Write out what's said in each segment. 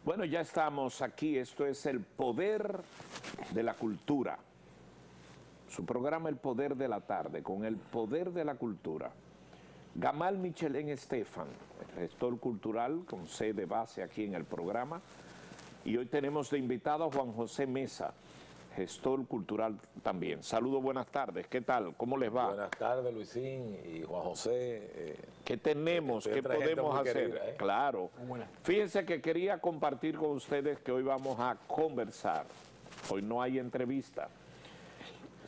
Bueno, ya estamos aquí. Esto es El Poder de la Cultura. Su programa El Poder de la Tarde, con El Poder de la Cultura. Gamal Michelén Estefan, gestor cultural con sede base aquí en el programa. Y hoy tenemos de invitado a Juan José Mesa, gestor cultural también. Saludos, buenas tardes. ¿Qué tal? ¿Cómo les va? Buenas tardes, Luisín y Juan José. ¿Qué tenemos? ¿Qué podemos hacer? Querida, Claro. Fíjense que quería compartir con ustedes que hoy vamos a conversar. Hoy no hay entrevista,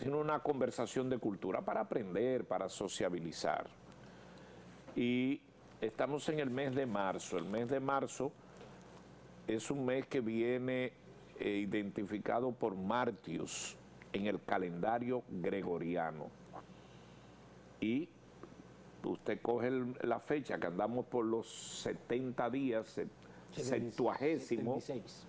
sino una conversación de cultura para aprender, para sociabilizar. Y estamos en el mes de marzo. El mes de marzo es un mes que viene identificado por Martius en el calendario gregoriano. Y usted coge la fecha, que andamos por los 70 días, septuagésimo, 76.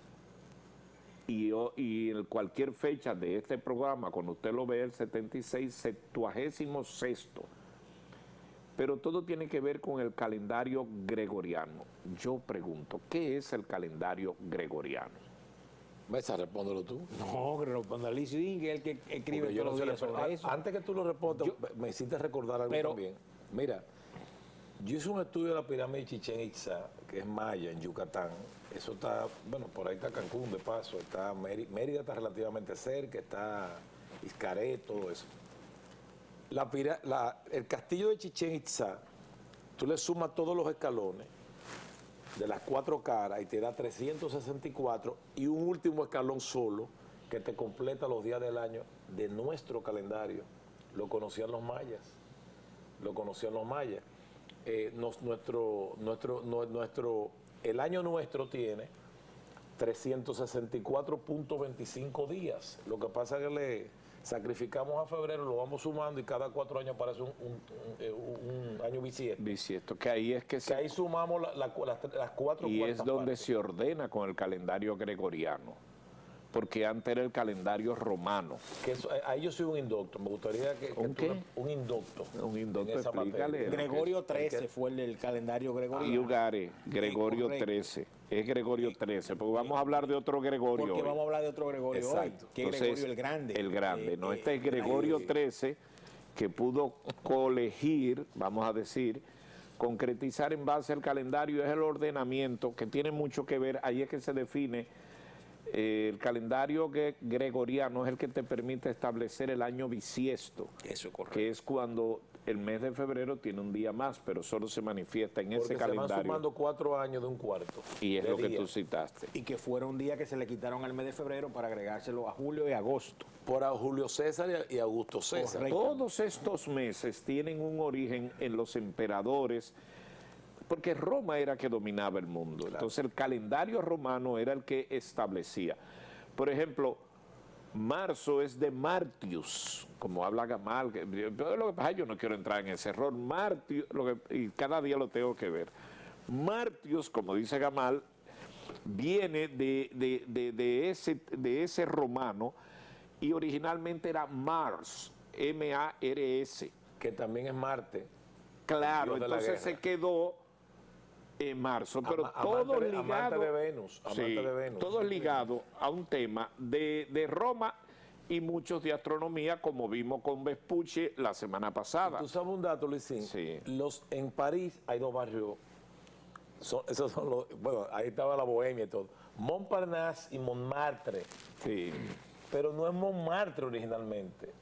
y en cualquier fecha de este programa, cuando usted lo ve, el 76, septuagésimo sexto. Pero todo tiene que ver con el calendario gregoriano. Yo pregunto, ¿qué es el calendario gregoriano? Mesa, respóndelo tú. No, que responda Luisín, que es el que escribe Porque yo todos no los sé días sobre eso. Antes que tú lo respondas, me hiciste recordar algo también. Mira, yo hice un estudio de la pirámide de Chichén Itzá, que es maya, en Yucatán. Eso está, bueno, por ahí está Cancún, de paso. Está Mérida está relativamente cerca, está Xcaret, todo eso. El castillo de Chichén Itzá, tú le sumas todos los escalones de las 4 caras y te da 364 y un último escalón solo que te completa los días del año de nuestro calendario. Lo conocían los mayas. El año nuestro tiene 364.25 días. Lo que pasa es que le sacrificamos a febrero, lo vamos sumando y cada 4 años aparece un año bisiesto. Bisiesto, que ahí es que ahí sumamos las 4 y es donde partes. se ordena con el calendario gregoriano, porque antes era el calendario romano. Que eso, ahí yo soy un indocto, me gustaría que ¿Un qué? un indocto. Un indocto, en esa explícale. materia. Gregorio XIII fue el del calendario gregoriano. Y Ugare, Gregorio XIII. Es Gregorio XIII, porque vamos a hablar de otro Gregorio Porque hoy. vamos a hablar de otro Gregorio Exacto. hoy, que es Entonces, Gregorio el Grande. El Grande, ¿no? Este es Gregorio XIII, que pudo colegir, vamos a decir, concretizar en base al calendario, es el ordenamiento, que tiene mucho que ver, ahí es que se define. El calendario gregoriano es el que te permite establecer el año bisiesto, Eso es correcto. que es cuando el mes de febrero tiene un día más, pero solo se manifiesta en ese Porque se van calendario. sumando 4 años de un cuarto. Y es de lo que día. tú citaste. Y que fueron días que se le quitaron al mes de febrero para agregárselo a julio y agosto. Por a Julio César y Augusto César. Correcto. Todos estos meses tienen un origen en los emperadores, porque Roma era que dominaba el mundo. Claro. Entonces el calendario romano era el que establecía. Por ejemplo, marzo es de Martius, como habla Gamal. Lo que pasa es que yo no quiero entrar en ese error. Martius, y cada día lo tengo que ver. Martius, como dice Gamal, viene de ese romano y originalmente era Mars, M-A-R-S. Que también es Marte. Claro, Dios de la entonces guerra. se quedó en marzo, pero todo ligado, amante de Venus, amante sí, de Venus. todo ligado a un tema de Roma y muchos de astronomía, como vimos con Vespucci la semana pasada. ¿Tú sabes un dato, Luisín? Sí. En París hay 2 barrios, esos son los, bueno, ahí estaba la Bohemia y todo, Montparnasse y Montmartre, Sí. pero no es Montmartre originalmente,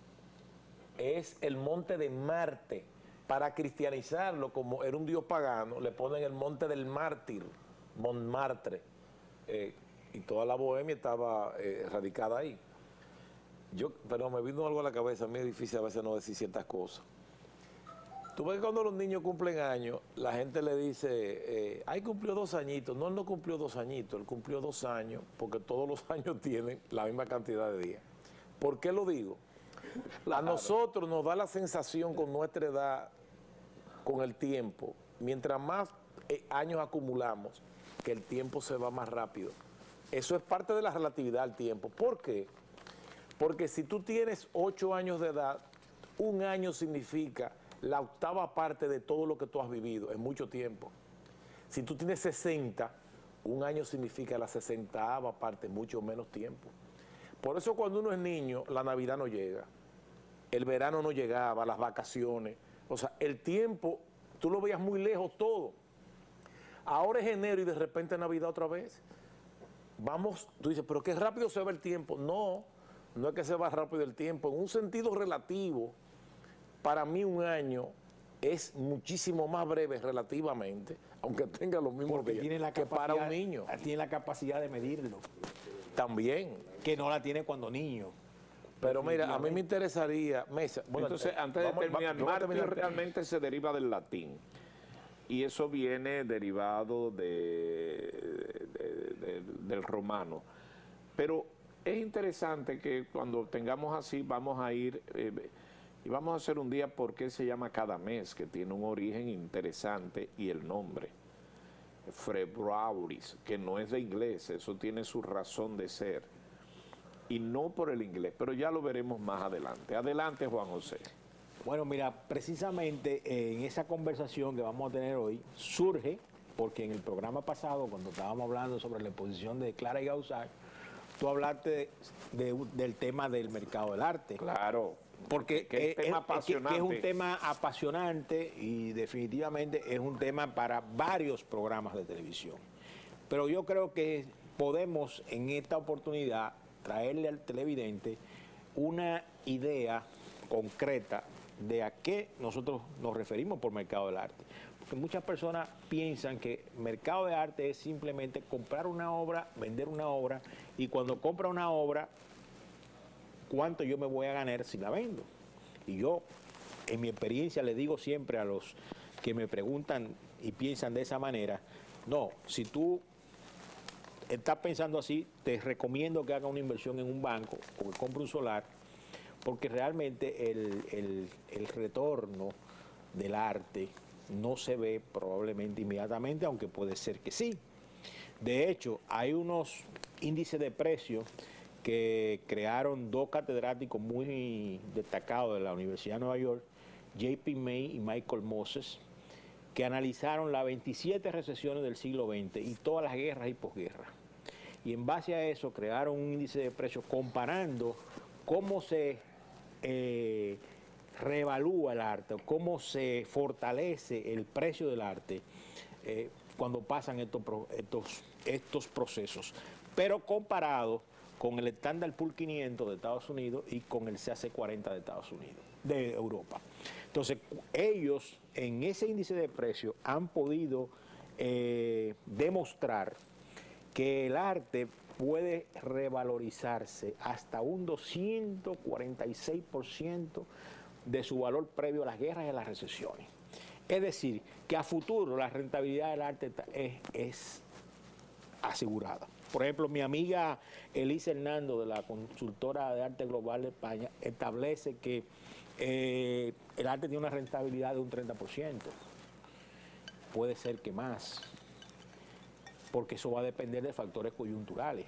es el monte de Marte. Para cristianizarlo, como era un dios pagano, le ponen el monte del mártir, Montmartre, y toda la Bohemia estaba radicada ahí. Pero me vino algo a la cabeza, a mí es difícil a veces no decir ciertas cosas. Tú ves que cuando los niños cumplen años, la gente le dice, ay, cumplió 2 añitos. No, él no cumplió 2 añitos, él cumplió 2 años, porque todos los años tienen la misma cantidad de días. ¿Por qué lo digo? A nosotros nos da la sensación con nuestra edad, con el tiempo, mientras más años acumulamos, que el tiempo se va más rápido. Eso es parte de la relatividad al tiempo. ¿Por qué? Porque si tú tienes 8 años de edad, un año significa la 8ª parte de todo lo que tú has vivido, es mucho tiempo. Si tú tienes 60, un año significa la 60ª parte, mucho menos tiempo. Por eso cuando uno es niño, la Navidad no llega, el verano no llegaba, las vacaciones, o sea, el tiempo, tú lo veías muy lejos todo. Ahora es enero y de repente Navidad otra vez. Vamos, tú dices, pero qué rápido se va el tiempo. No, no es que se va rápido el tiempo. En un sentido relativo, para mí un año es muchísimo más breve relativamente, aunque tenga los mismos Porque días, tiene la que para un niño. Tiene la capacidad de medirlo, También. que no la tiene cuando niño. Pero mira, a mí me interesaría, Mesa, bueno, Entonces, antes de vamos- terminar, vamos a mártir terminar. realmente se deriva del latín. Y eso viene derivado del romano. Pero es interesante que cuando tengamos así, vamos a ir y vamos a hacer un día por qué se llama cada mes, que tiene un origen interesante y el nombre. Februaris, que no es de inglés, eso tiene su razón de ser. Y no por el inglés, pero ya lo veremos más adelante. Adelante, Juan José. Bueno, mira, precisamente en esa conversación que vamos a tener hoy surge, porque en el programa pasado, cuando estábamos hablando sobre la exposición de Clara y Gausar, tú hablaste del tema del mercado del arte. Claro. Porque que es tema apasionante. que es un tema apasionante y definitivamente es un tema para varios programas de televisión. Pero yo creo que podemos en esta oportunidad traerle al televidente una idea concreta de a qué nosotros nos referimos por mercado del arte. Porque muchas personas piensan que mercado de arte es simplemente comprar una obra, vender una obra, y cuando compra una obra, ¿cuánto yo me voy a ganar si la vendo? Y yo, en mi experiencia, le digo siempre a los que me preguntan y piensan de esa manera, no, si tú estás pensando así, te recomiendo que haga una inversión en un banco o que compre un solar, porque realmente el retorno del arte no se ve probablemente inmediatamente, aunque puede ser que sí. De hecho, hay unos índices de precios que crearon dos catedráticos muy destacados de la Universidad de Nueva York, J.P. May y Michael Moses, que analizaron las 27 recesiones del siglo XX y todas las guerras y posguerras. Y en base a eso crearon un índice de precios comparando cómo se reevalúa el arte, cómo se fortalece el precio del arte cuando pasan estos procesos, pero comparado con el Standard Poor's 500 de Estados Unidos y con el CAC 40 de Estados Unidos, de Europa. Entonces, ellos en ese índice de precios han podido demostrar que el arte puede revalorizarse hasta un 246% de su valor previo a las guerras y a las recesiones. Es decir, que a futuro la rentabilidad del arte es asegurada. Por ejemplo, mi amiga Elisa Hernando, de la consultora de arte global de España, establece que el arte tiene una rentabilidad de un 30%. Puede ser que más, porque eso va a depender de factores coyunturales,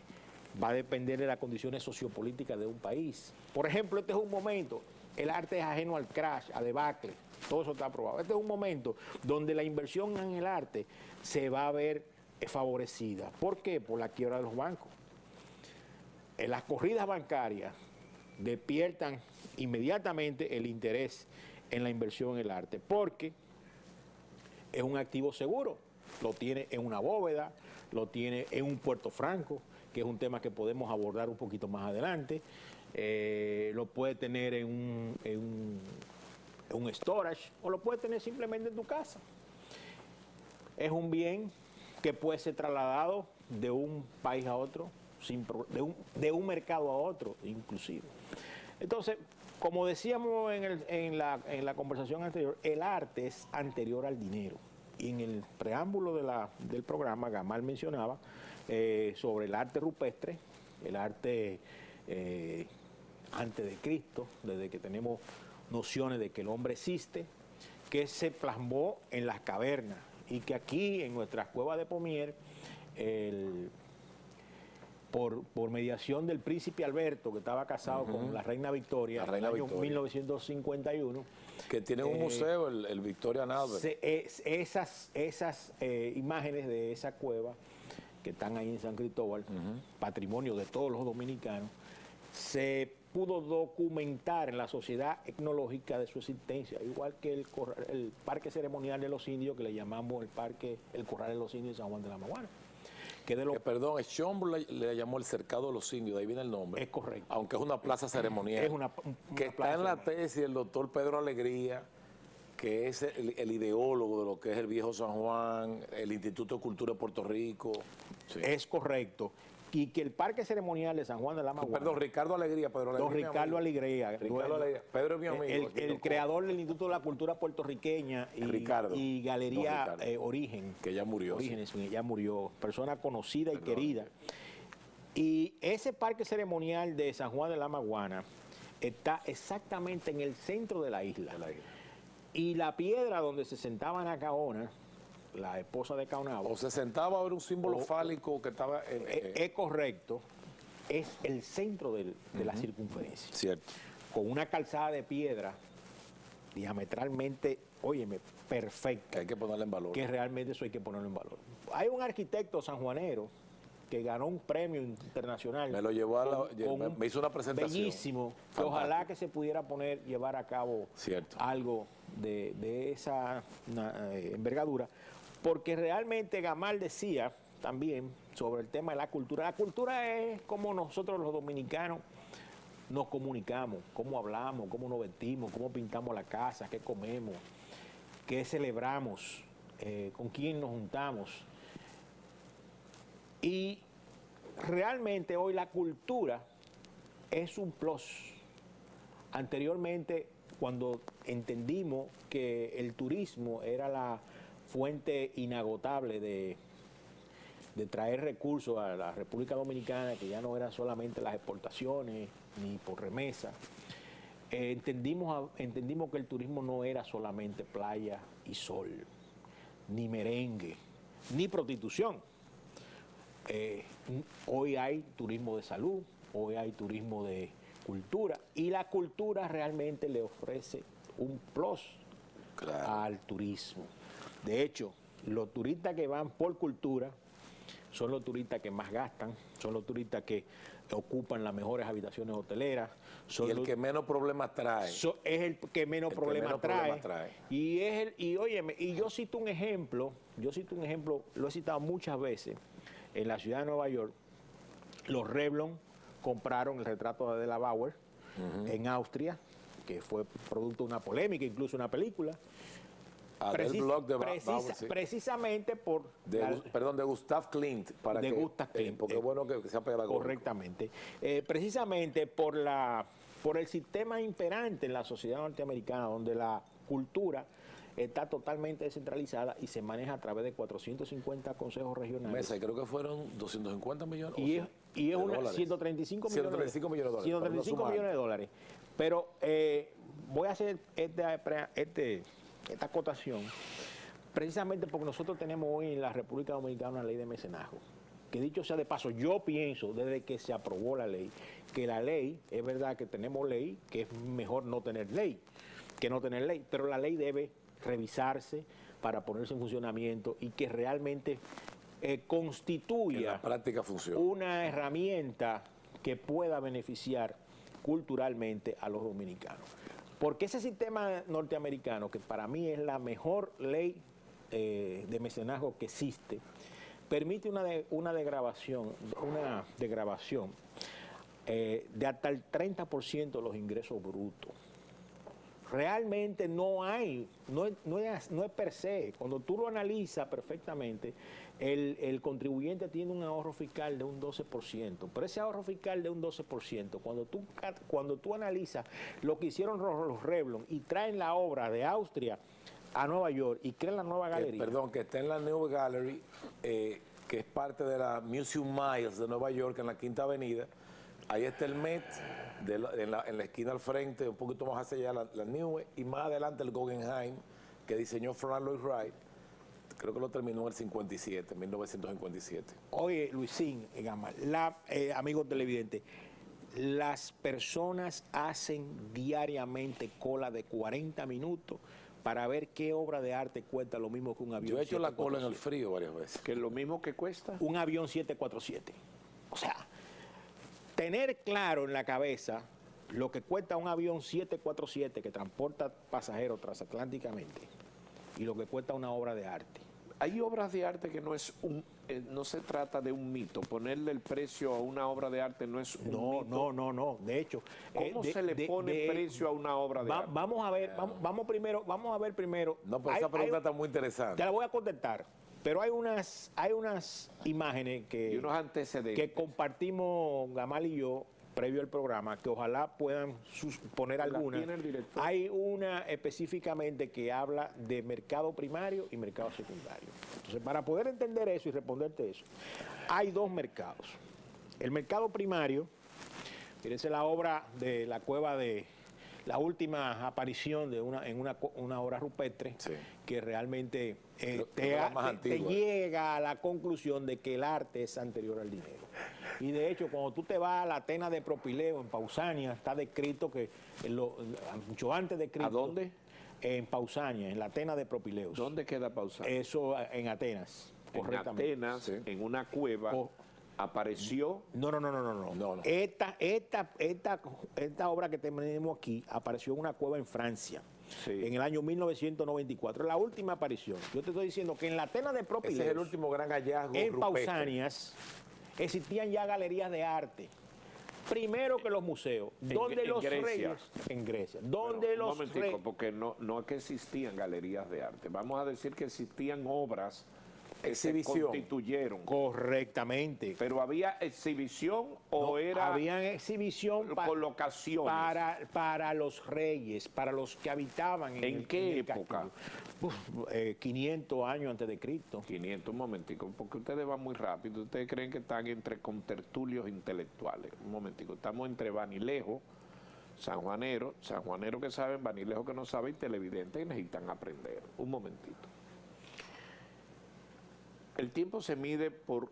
va a depender de las condiciones sociopolíticas de un país. Por ejemplo, este es un momento, el arte es ajeno al crash, a debacle, todo eso está aprobado. Este es un momento donde la inversión en el arte se va a ver favorecida. ¿Por qué? Por la quiebra de los bancos. Las corridas bancarias despiertan inmediatamente el interés en la inversión en el arte, porque es un activo seguro, lo tiene en una bóveda, lo tiene en un puerto franco, que es un tema que podemos abordar un poquito más adelante, lo puede tener en un storage o lo puede tener simplemente en tu casa. Es un bien que puede ser trasladado de un país a otro, de un mercado a otro inclusive. Entonces, como decíamos en la conversación anterior, el arte es anterior al dinero. Y en el preámbulo del programa, Gamal mencionaba sobre el arte rupestre, el arte antes de Cristo, desde que tenemos nociones de que el hombre existe, que se plasmó en las cavernas y que aquí en nuestras cuevas de Pomier, por mediación del príncipe Alberto, que estaba casado con la reina Victoria, en el año 1951. Que tiene un museo, el Victorian Albert. Esas imágenes de esa cueva que están ahí en San Cristóbal, patrimonio de todos los dominicanos, se pudo documentar en la sociedad etnológica de su existencia, igual que el Parque Ceremonial de los Indios, que le llamamos el Corral de los Indios de San Juan de la Maguana. Que de lo, Perdón, Schomburg le llamó el Cercado de los Indios, de ahí viene el nombre. Es correcto. Aunque es una plaza ceremonial. Es una que está plaza en la ceremonial. tesis del doctor Pedro Alegría, que es el ideólogo de lo que es el viejo San Juan, el Instituto de Cultura de Puerto Rico. Sí. Es correcto. Y que el Parque Ceremonial de San Juan de la Maguana... Perdón, Ricardo Alegría, Pedro Alegría. Don Ricardo Alegría. Ricardo Alegría. Pedro es mi amigo. El creador del Instituto de la Cultura Puertorriqueña y Galería Origen. Que ya murió. Orígenes, sí. Ya murió. Persona conocida y querida. Sí. Y ese Parque Ceremonial de San Juan de la Maguana está exactamente en el centro de la isla. Y la piedra donde se sentaba Anacaona, la esposa de Caonabo... O se sentaba a ver un símbolo fálico que estaba... es correcto, es el centro de la circunferencia. Cierto. Con una calzada de piedra diametralmente, óyeme, perfecta. Que hay que ponerla en valor. Que realmente eso hay que ponerlo en valor. Hay un arquitecto sanjuanero que ganó un premio internacional. Me lo llevó me hizo una presentación. Bellísimo. Que ojalá que se pudiera llevar a cabo algo de esa envergadura. Porque realmente Gamal decía también sobre el tema de la cultura. La cultura es como nosotros los dominicanos nos comunicamos, cómo hablamos, cómo nos vestimos, cómo pintamos la casa, qué comemos, qué celebramos, con quién nos juntamos. Y realmente hoy la cultura es un plus. Anteriormente, cuando entendimos que el turismo era la fuente inagotable de traer recursos a la República Dominicana, que ya no eran solamente las exportaciones ni por remesa, entendimos que el turismo no era solamente playa y sol, ni merengue, ni prostitución. Hoy hay turismo de salud, hoy hay turismo de cultura, y la cultura realmente le ofrece un plus al turismo. De hecho, los turistas que van por cultura son los turistas que más gastan, son los turistas que ocupan las mejores habitaciones hoteleras. Y el que menos problemas trae. Es el que menos problemas trae. Y yo cito un ejemplo, lo he citado muchas veces. En la ciudad de Nueva York, los Revlon compraron el retrato de Adela Bauer en Austria, que fue producto de una polémica, incluso una película. Precisamente por... de Gustav Klimt. Gustav Klimt. Porque es bueno que sea pedagógico. Correctamente. Precisamente por el sistema imperante en la sociedad norteamericana, donde la cultura está totalmente descentralizada y se maneja a través de 450 consejos regionales. Mesa, creo que fueron 250 millones. Y es 135 millones de dólares. 135 millones de dólares. Pero voy a hacer esta acotación precisamente porque nosotros tenemos hoy en la República Dominicana una ley de mecenazgo. Que dicho sea de paso, yo pienso desde que se aprobó la ley, que la ley, es verdad que tenemos ley, que es mejor no tener ley que no tener ley, pero la ley debe revisarse para ponerse en funcionamiento y que realmente constituya en la práctica funciona. Una herramienta que pueda beneficiar culturalmente a los dominicanos. Porque ese sistema norteamericano, que para mí es la mejor ley de mecenazgo que existe, permite una degradación de hasta el 30% de los ingresos brutos. Realmente no es per se. Cuando tú lo analizas perfectamente, el contribuyente tiene un ahorro fiscal de un 12%. Pero ese ahorro fiscal de un 12%, cuando tú analizas lo que hicieron los Revlon y traen la obra de Austria a Nueva York y crean la nueva galería. Que está en la New Gallery, que es parte de la Museum Miles de Nueva York, en la Quinta Avenida. Ahí está el Met, en la esquina al frente, un poquito más hacia allá, la New, y más adelante el Guggenheim, que diseñó Frank Lloyd Wright. Creo que lo terminó en el 57, 1957. Oye, Luisín, amigos televidentes, las personas hacen diariamente cola de 40 minutos para ver qué obra de arte cuesta lo mismo que un avión. Yo he hecho la cola en el 747. frío varias veces. Que es lo mismo que cuesta. Un avión 747. O sea, tener claro en la cabeza lo que cuesta un avión 747 que transporta pasajeros transatlánticamente y lo que cuesta una obra de arte. Hay obras de arte que no es no se trata de un mito. Ponerle el precio a una obra de arte no es un mito. No. De hecho, ¿Cómo se le pone precio a una obra de arte? Vamos a ver, vamos a ver primero. No, pero esa pregunta está muy interesante. Te la voy a contestar. Pero hay unas imágenes Y unos antecedentes. que compartimos Gamal y yo previo al programa, que ojalá puedan poner ¿La alguna. tiene el director? Hay una específicamente que habla de mercado primario y mercado secundario. Entonces, para poder entender eso y responderte eso, hay dos mercados. El mercado primario, fíjense la obra de la cueva de la última aparición de una obra rupestre, Sí. que realmente Creo que la más te antigua. llega a la conclusión de que el arte es anterior al dinero. Y de hecho, cuando tú te vas a la Atenas de Propileo, en Pausania, está descrito que mucho antes de Cristo. ¿A dónde? En Pausania, en la Atenas de Propileus. ¿Dónde queda pausado? Eso en Atenas, En correctamente. Atenas, Sí. en una cueva, Co- apareció. No. No. Esta obra que tenemos aquí apareció en una cueva en Francia, Sí. en el año 1994, la última aparición. Yo te estoy diciendo que en la Atenas de Propileus, Ese es el último gran hallazgo en rupestre. Pausanias, existían ya galerías de arte. Primero que los museos, donde en los Grecia. reyes, en Grecia, donde Bueno, un los momentico, reyes, porque no es que existían galerías de arte. Vamos a decir que existían obras que se Exhibición. constituyeron. correctamente. Pero había exhibición o No, era habían exhibición colocaciones. para los reyes, para los que habitaban ¿En el- qué el época? castillo. 500 años antes de Cristo. 500, un momentico, porque ustedes van muy rápido. Ustedes creen que están entre contertulios intelectuales. Un momentico, estamos entre Vanilejo, sanjuanero que saben, Vanilejo que no sabe y televidentes que necesitan aprender. Un momentito. El tiempo se mide por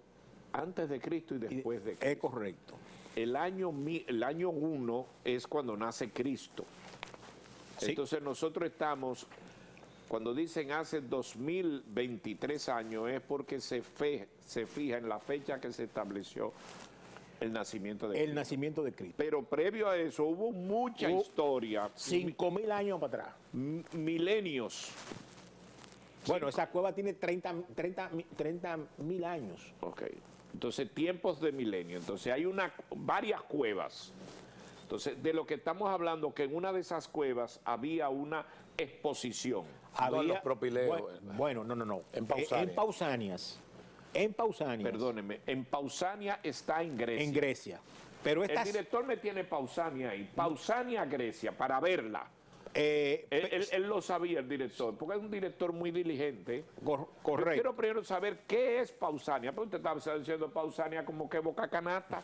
antes de Cristo y después de Cristo. Es correcto. El año 1 es cuando nace Cristo. Sí. Entonces nosotros estamos, cuando dicen hace 2023 años, es porque se fija en la fecha que se estableció el nacimiento de El Cristo. nacimiento de Cristo. Pero previo a eso hubo mucha Hubo historia, 5.000 años para atrás. milenios. Bueno, esa cueva tiene 30.000 años. Ok. Entonces, tiempos de milenio. Entonces, hay varias cuevas. Entonces, de lo que estamos hablando, que en una de esas cuevas había una exposición. No, en los Propileos. Bueno, no. En Pausanias. En Pausanias. Perdóneme, en Pausania está en Grecia. En Grecia. Pero El estas... director me tiene Pausania ahí. Pausania, Grecia, para verla. Él lo sabía, el director, porque es un director muy diligente. Yo correcto. quiero primero saber qué es Pausania. Porque usted estaba diciendo Pausania como que boca canasta.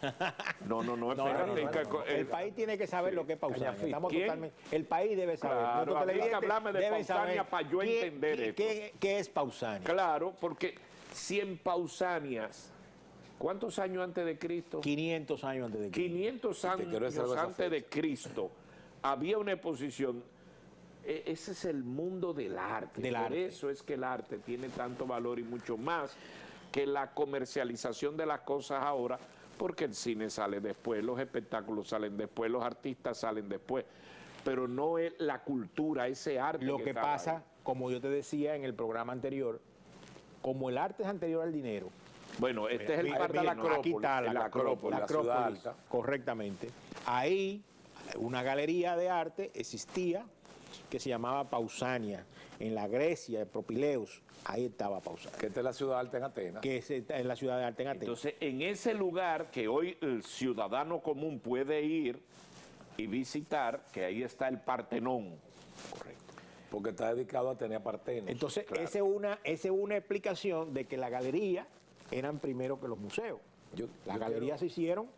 No, espérate. El país tiene que saber lo que es Pausania. Cañafito. Estamos ¿Quién? totalmente... El país debe saber. Claro, Nuestro habría que televidente hablarme de debe Pausania saber para yo entender esto. ¿Qué es Pausania? Claro, porque si en Pausanias, ¿cuántos años antes de Cristo? 500 años antes de Cristo. 500 quiero decir años algo de esa antes de Cristo había una exposición. Ese es el mundo del arte. Del Por arte. eso es que el arte tiene tanto valor y mucho más que la comercialización de las cosas ahora, porque el cine sale después, los espectáculos salen después, los artistas salen después, pero no es la cultura, ese arte. Lo que estaba pasa, ahí. como yo te decía en el programa anterior, como el arte es anterior al dinero. Bueno, este es el Mira, parte de la aquí Acrópolis. está el la Acrópolis. la ciudad alta. correctamente. Ahí una galería de arte existía que se llamaba Pausania, en la Grecia, de Propileus. Ahí estaba Pausania, Que esta es la ciudad alta en Atenas. que es en la ciudad de arte en Atenas. Entonces, en ese lugar que hoy el ciudadano común puede ir y visitar, que ahí está el Partenón. Correcto. Porque está dedicado a Atenea Partenos. Entonces, Claro. esa es una explicación de que las galerías eran primero que los museos. Las galerías se hicieron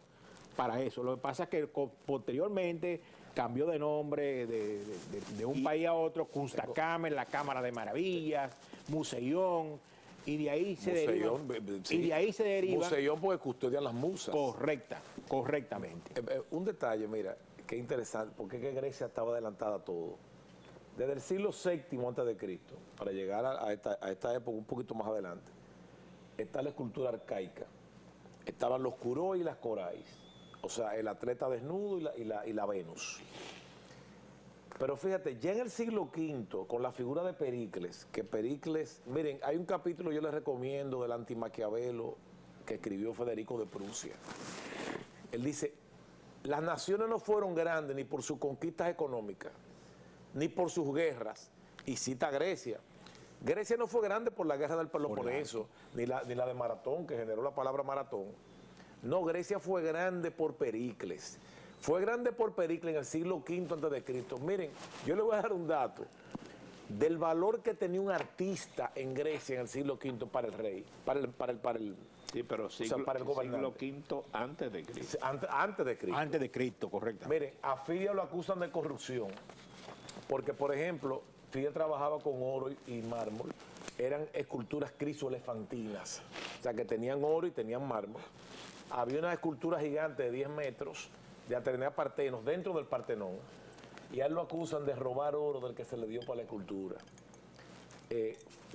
para eso. Lo que pasa es que posteriormente cambió de nombre de un país a otro, Kunstkammer, la Cámara de Maravillas, Museión, y de ahí se deriva. Y de ahí se deriva. Museión porque custodian las musas. Correctamente. Un detalle, mira, qué interesante, porque es que Grecia estaba adelantada a todo. Desde el siglo VII antes de Cristo, para llegar a esta época un poquito más adelante, está la escultura arcaica. Estaban los Curó y las Corais, o sea, el atleta desnudo y la Venus. Pero fíjate, ya en el siglo V, con la figura de Pericles, que Pericles, miren, hay un capítulo yo les recomiendo del Antimaquiavelo que escribió Federico de Prusia. Él dice, las naciones no fueron grandes ni por sus conquistas económicas, ni por sus guerras, y cita a Grecia. Grecia no fue grande por la guerra del Peloponeso, ni la de Maratón, que generó la palabra maratón. No, Grecia fue grande por Pericles. Fue grande por Pericles en el siglo V antes de Cristo. Miren, yo les voy a dar un dato del valor que tenía un artista en Grecia en el siglo V para el rey, para el Sí, pero siglo, para el gobernante. siglo V antes de Cristo. Antes de Cristo. Antes de Cristo, correcto. Miren, a Fidia lo acusan de corrupción, porque, por ejemplo, Fidia trabajaba con oro y mármol, eran esculturas crisoelefantinas, o sea, que tenían oro y tenían mármol. Había una escultura gigante de 10 metros de Atenea Partenos dentro del Partenón, y a él lo acusan de robar oro del que se le dio para la escultura.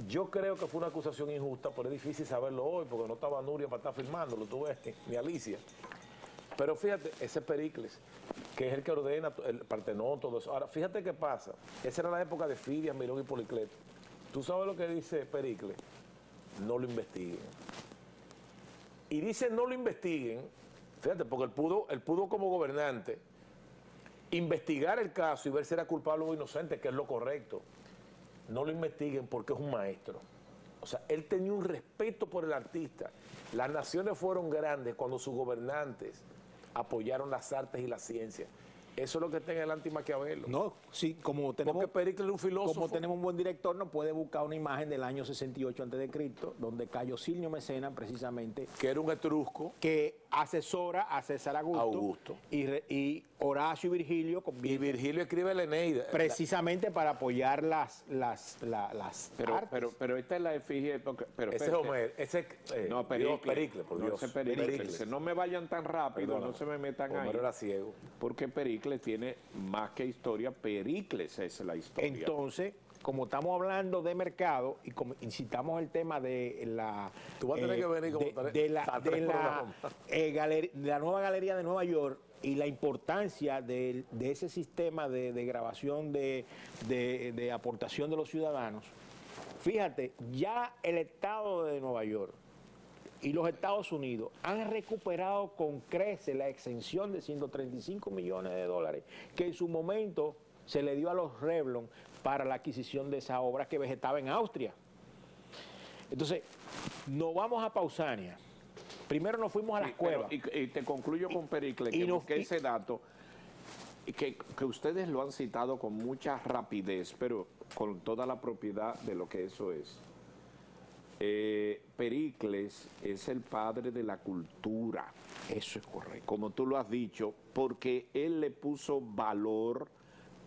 Yo creo que fue una acusación injusta, pero es difícil saberlo hoy, porque no estaba Nuria para estar filmándolo, tú ves, ni Alicia. Pero fíjate, ese Pericles, que es el que ordena el Partenón, todo eso. Ahora, fíjate qué pasa. Esa era la época de Fidias, Mirón y Policleto. ¿Tú sabes lo que dice Pericles? No lo investiguen. Y dice no lo investiguen, fíjate, porque él pudo como gobernante investigar el caso y ver si era culpable o inocente, que es lo correcto. No lo investiguen porque es un maestro. O sea, él tenía un respeto por el artista. Las naciones fueron grandes cuando sus gobernantes apoyaron las artes y la ciencia. Eso es lo que está en el Antimaquiavelo. No, sí, como tenemos, Porque Pericles era un filósofo. como tenemos un buen director, nos puede buscar una imagen del año 68 a.C., donde Cayo Silnio Mecenas, precisamente, Que era un etrusco. que asesora a César Augusto. Y Horacio y Virgilio Y Virgilio escribe la Eneida. precisamente para apoyar las artes. Pero esta es la efigie. Pero Ese es Homer. Ese no, Pericles, por no, Dios. ese Pericles. No me vayan tan rápido, Perdona. no se me metan ahí. Homero era ciego. Porque Pericles tiene más que historia, Pericles es la historia. Entonces, como estamos hablando de mercado y como incitamos el tema de la Tú vas a tener que venir como de la nueva galería de Nueva York y la importancia de ese sistema de grabación de aportación de los ciudadanos, fíjate, ya el estado de Nueva York y los Estados Unidos han recuperado con creces la exención de 135 millones de dólares que en su momento se le dio a los Revlon para la adquisición de esa obra que vegetaba en Austria. Entonces, nos vamos a Pausania. Primero nos fuimos a las cuevas. Y te concluyo con Pericles, que busqué ese dato, que ustedes lo han citado con mucha rapidez, pero con toda la propiedad de lo que eso es. Pericles es el padre de la cultura. Eso es correcto. Como tú lo has dicho, porque él le puso valor,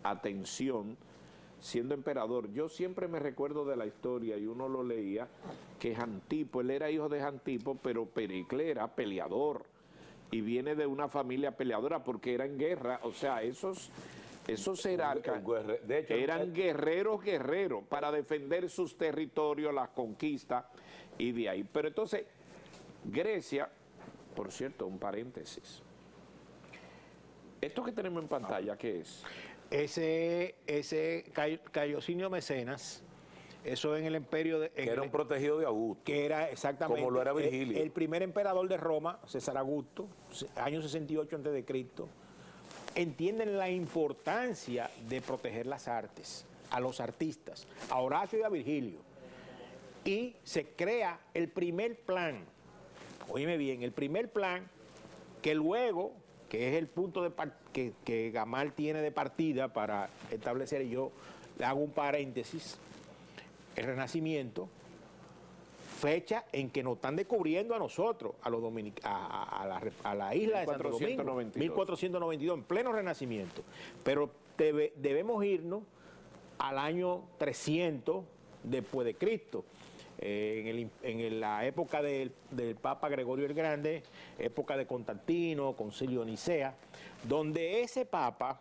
atención, siendo emperador. Yo siempre me recuerdo de la historia, y uno lo leía, que Jantipo, él era hijo de Jantipo, pero Pericles era peleador, y viene de una familia peleadora porque era en guerra. O sea, esos jerarcas De hecho, eran guerreros para defender sus territorios, las conquistas, y de ahí. Pero entonces, Grecia, por cierto, un paréntesis. Esto que tenemos en pantalla, ¿qué es? Ese Cayo Silnio Mecenas, eso en el imperio de... que era un protegido de Augusto. Que era exactamente... Como lo era Virgilio. El primer emperador de Roma, César Augusto, año 68 a.C., entienden la importancia de proteger las artes, a los artistas, a Horacio y a Virgilio. Y se crea el primer plan, óyeme bien, el primer plan que luego, que es el punto que Gamal tiene de partida para establecer, y yo le hago un paréntesis, el Renacimiento, fecha en que nos están descubriendo a nosotros, a los a la isla de Santo Domingo, 1492, en pleno Renacimiento. Pero debemos irnos al año 300 después de Cristo, en la época del Papa Gregorio el Grande, época de Constantino, Concilio de Nicea, donde ese Papa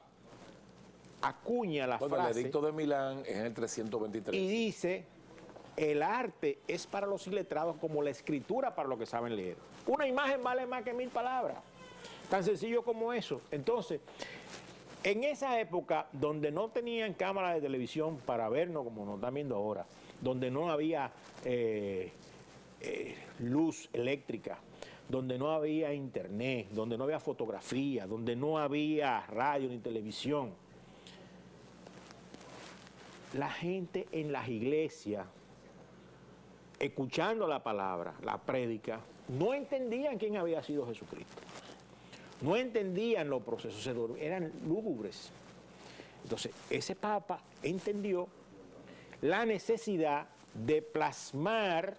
acuña la Bueno, el frase edicto de Milán es en el 323. y dice, el arte es para los iletrados como la escritura para los que saben leer. Una imagen vale más que 1000 palabras. Tan sencillo como eso. Entonces, en esa época donde no tenían cámaras de televisión para vernos como nos están viendo ahora, donde no había luz eléctrica, donde no había internet, donde no había fotografía, donde no había radio ni televisión, la gente en las iglesias, escuchando la palabra, la prédica, no entendían quién había sido Jesucristo. No entendían los procesos, eran lúgubres. Entonces, ese papa entendió la necesidad de plasmar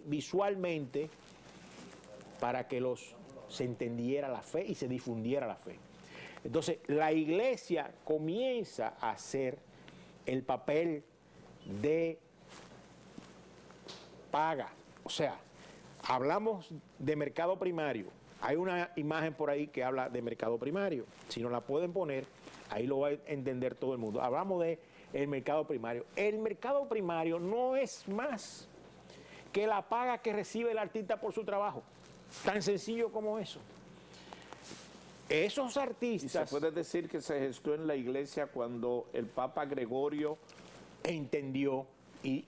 visualmente para que se entendiera la fe y se difundiera la fe. Entonces, la iglesia comienza a hacer el papel de paga. O sea, hablamos de mercado primario. Hay una imagen por ahí que habla de mercado primario. Si no la pueden poner, ahí lo va a entender todo el mundo. Hablamos de el mercado primario. El mercado primario no es más que la paga que recibe el artista por su trabajo. Tan sencillo como eso. Esos ¿Y artistas... se puede decir que se gestó en la iglesia cuando el Papa Gregorio entendió y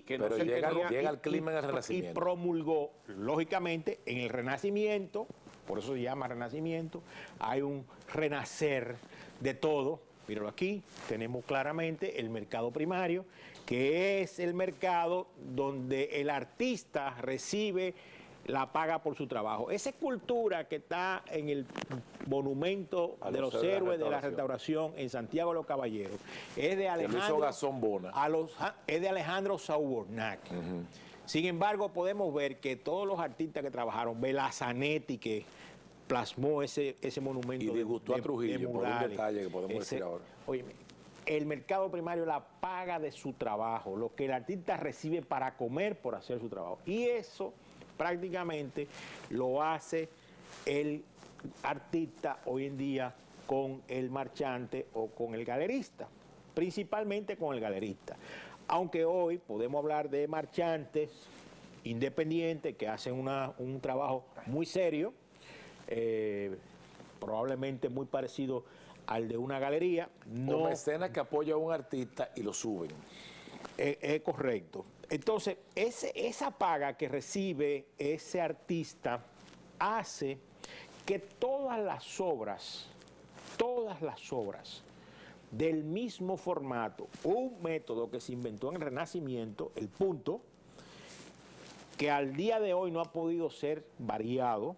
que no Pero se llega tenía- al clima en el y Renacimiento. promulgó, lógicamente, en el Renacimiento, por eso se llama Renacimiento, hay un renacer de todo. Míralo aquí, tenemos claramente el mercado primario, que es el mercado donde el artista recibe la paga por su trabajo. Esa escultura que está en el monumento A de los los héroes de la restauración en Santiago de los Caballeros es de Que lo hizo Alejandro, Gazón Bona. es de Alejandro Saubornac. Sin embargo, podemos ver que todos los artistas que trabajaron, Belazanetti, que plasmó ese monumento. Y disgustó a Trujillo por un murales. detalle que podemos decir ahora. Óyeme, el mercado primario, la paga de su trabajo, lo que el artista recibe para comer por hacer su trabajo. Y eso prácticamente lo hace el artista hoy en día con el marchante o con el galerista, principalmente con el galerista. Aunque hoy podemos hablar de marchantes independientes que hacen un trabajo muy serio, probablemente muy parecido al de una galería. No, mecenas que apoya a un artista y lo suben. Es correcto. Entonces, esa paga que recibe ese artista hace que todas las obras del mismo formato, un método que se inventó en el Renacimiento, el punto, que al día de hoy no ha podido ser variado,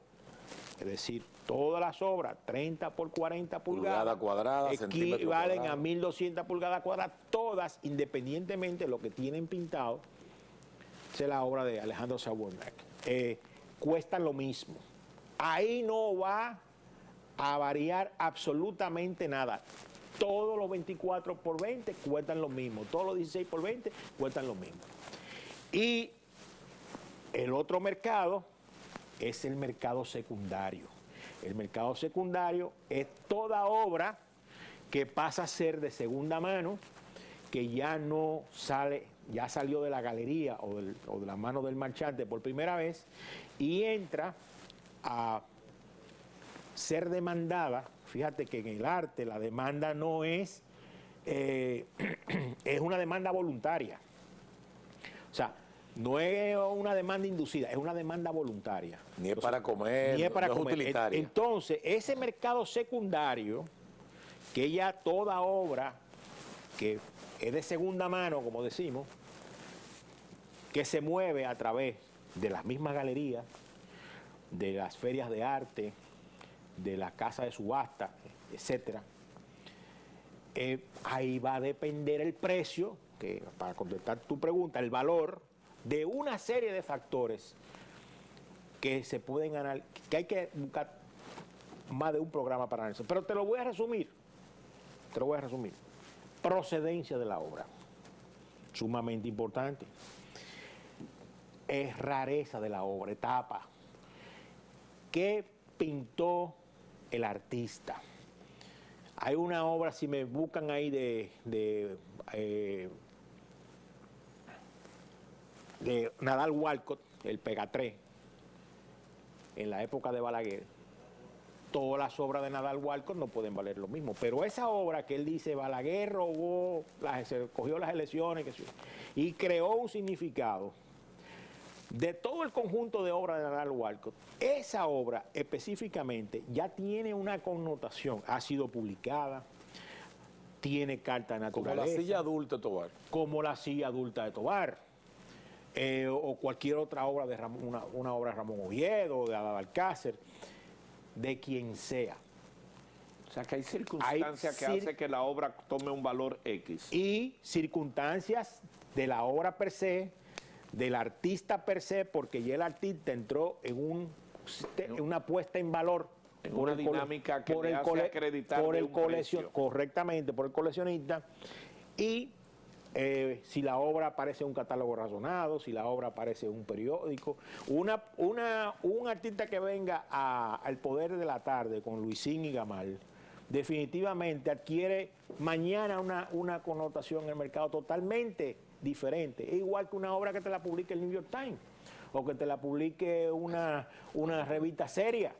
es decir, todas las obras, 30 por 40 pulgadas, Pulgada cuadrada, centímetro equivalen cuadrado. a 1200 pulgadas cuadradas, todas, independientemente de lo que tienen pintado. Esa es la obra de Alejandro Saubornac. Cuestan lo mismo. Ahí no va a variar absolutamente nada. Todos los 24 por 20 cuestan lo mismo. Todos los 16 por 20 cuestan lo mismo. Y el otro mercado es el mercado secundario. El mercado secundario es toda obra que pasa a ser de segunda mano, que ya no sale, ya salió de la galería o de la mano del marchante por primera vez y entra a ser demandada. Fíjate que en el arte la demanda no es, es una demanda voluntaria. O sea, no es una demanda inducida, es una demanda voluntaria. Ni es para comer, Ni es para no comer. es utilitaria. Entonces, ese mercado secundario, que ya toda obra que es de segunda mano, como decimos, que se mueve a través de las mismas galerías, de las ferias de arte, de la casa de subasta, etcétera, ahí va a depender el precio, que para contestar tu pregunta, el valor de una serie de factores que se pueden analizar, que hay que buscar más de un programa para analizar. Pero te lo voy a resumir. Procedencia de la obra, sumamente importante. Es rareza de la obra, etapa. ¿Qué pintó el artista? Hay una obra, si me buscan ahí de Nadal Walcott, el Pegatré, en la época de Balaguer. Todas las obras de Nadal Walcott no pueden valer lo mismo, pero esa obra que él dice, Balaguer robó, se cogió las elecciones, y creó un significado de todo el conjunto de obras de Nadal Walcott, esa obra específicamente ya tiene una connotación, ha sido publicada, tiene carta de naturaleza. Como la silla adulta de Tobar. Como la silla adulta de Tobar. O cualquier otra obra de una obra de Ramón Oviedo, de Ada Alcácer, de quien sea. O sea, que hay circunstancias que hacen que la obra tome un valor X. Y circunstancias de la obra per se, del artista per se, porque ya el artista entró en una puesta en valor. En una dinámica que le hace acreditar por de el un precio. Correctamente, por el coleccionista. Y si la obra aparece en un catálogo razonado, si la obra aparece en un periódico. Un artista que venga al Poder de la Tarde con Luisín y Gamal, definitivamente adquiere mañana una connotación en el mercado totalmente diferente. Es igual que una obra que te la publique el New York Times o que te la publique una revista seria,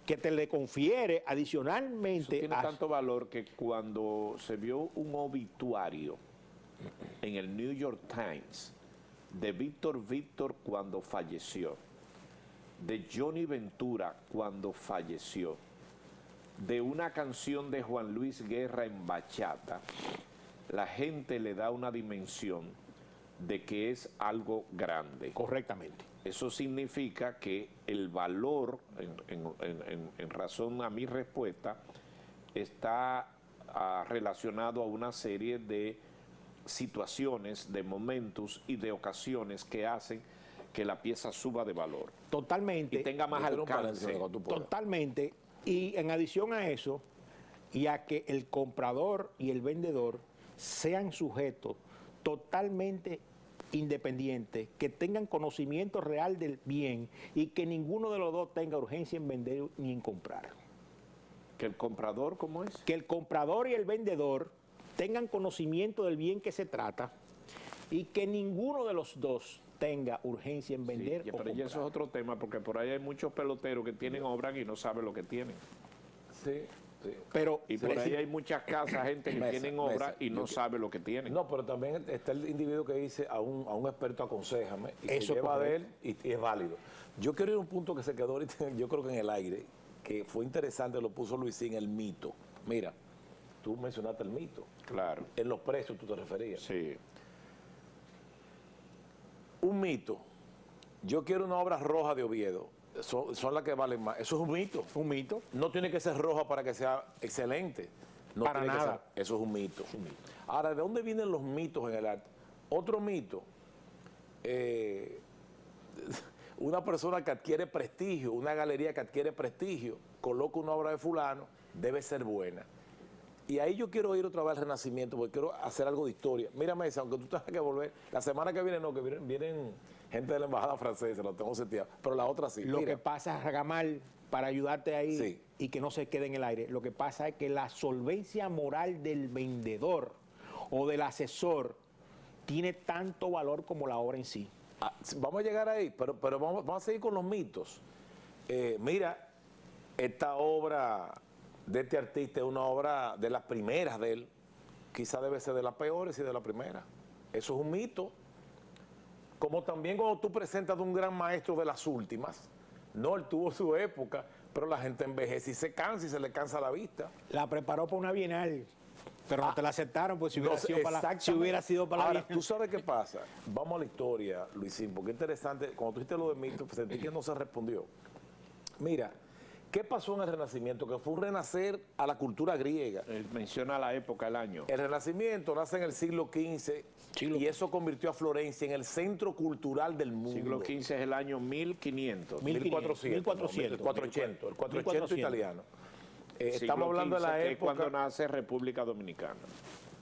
que te le confiere adicionalmente. Eso tiene tanto valor que cuando se vio un obituario en el New York Times de Víctor cuando falleció, de Johnny Ventura cuando falleció, de una canción de Juan Luis Guerra en bachata, la gente le da una dimensión de que es algo grande. Correctamente. Eso significa que el valor, en razón a mi respuesta, está relacionado a una serie de situaciones, de momentos y de ocasiones que hacen que la pieza suba de valor. Totalmente. Y tenga más alcance. Totalmente. Y en adición a eso, y a que el comprador y el vendedor sean sujetos totalmente independientes, que tengan conocimiento real del bien y que ninguno de los dos tenga urgencia en vender ni en comprar. ¿Que el comprador cómo es? Que el comprador y el vendedor tengan conocimiento del bien que se trata y que ninguno de los dos tenga urgencia en vender Sí, o pero comprar. ya eso es otro tema, porque por ahí hay muchos peloteros que tienen obras y no saben lo que tienen. Sí, sí. Pero, Y por ahí hay muchas casas, gente que tienen obras y no sabe lo que tienen. No, pero también está el individuo que dice a un experto aconséjame y Eso se lleva es de él y es válido. Yo quiero ir a un punto que se quedó ahorita, yo creo que en el aire, que fue interesante, lo puso Luisín, el mito. Mira, tú mencionaste el mito. Claro. En los precios tú te referías. Sí. Un mito. Yo quiero una obra roja de Oviedo. Son las que valen más. Eso es un mito. un mito. No tiene que ser roja para que sea excelente. No Para tiene que nada. ser- eso es un mito. Ahora, ¿de dónde vienen los mitos en el arte? Otro mito. Una persona que adquiere prestigio, una galería que adquiere prestigio, coloca una obra de fulano, debe ser buena. Y ahí yo quiero ir otra vez al Renacimiento, porque quiero hacer algo de historia. Mira, Mesa, aunque tú tengas que volver, la semana que viene no, que vienen gente de la embajada francesa, lo tengo seteado, pero la otra sí. Lo Mira, que pasa, Ragamal, para ayudarte ahí Sí. y que no se quede en el aire, lo que pasa es que la solvencia moral del vendedor o del asesor tiene tanto valor como la obra en sí. vamos a llegar ahí, pero vamos a seguir con los mitos. Mira, esta obra de este artista es una obra de las primeras de él, quizá debe ser de las peores y de la primera. Eso es un mito. Como también cuando tú presentas de un gran maestro de las últimas, no, él tuvo su época, pero la gente envejece y se cansa y se le cansa la vista. La preparó para una bienal, pero no te la aceptaron, pues si hubiera, No sé, sido, para la, si exactamente. hubiera sido para la Ahora, bienal. ¿tú sabes qué pasa? Vamos a la historia, Luisín, porque es interesante. Cuando tú dijiste lo de mito, pues sentí que no se respondió. Mira, ¿qué pasó en el Renacimiento? Que fue un renacer a la cultura griega. Él menciona la época, el año. El Renacimiento nace en el siglo XV y eso convirtió a Florencia en el centro cultural del mundo. Siglo XV es el año 1500. 1400. No, el 480, el 480 italiano. Siglo Estamos hablando de XV, la que es época... cuando nace República Dominicana.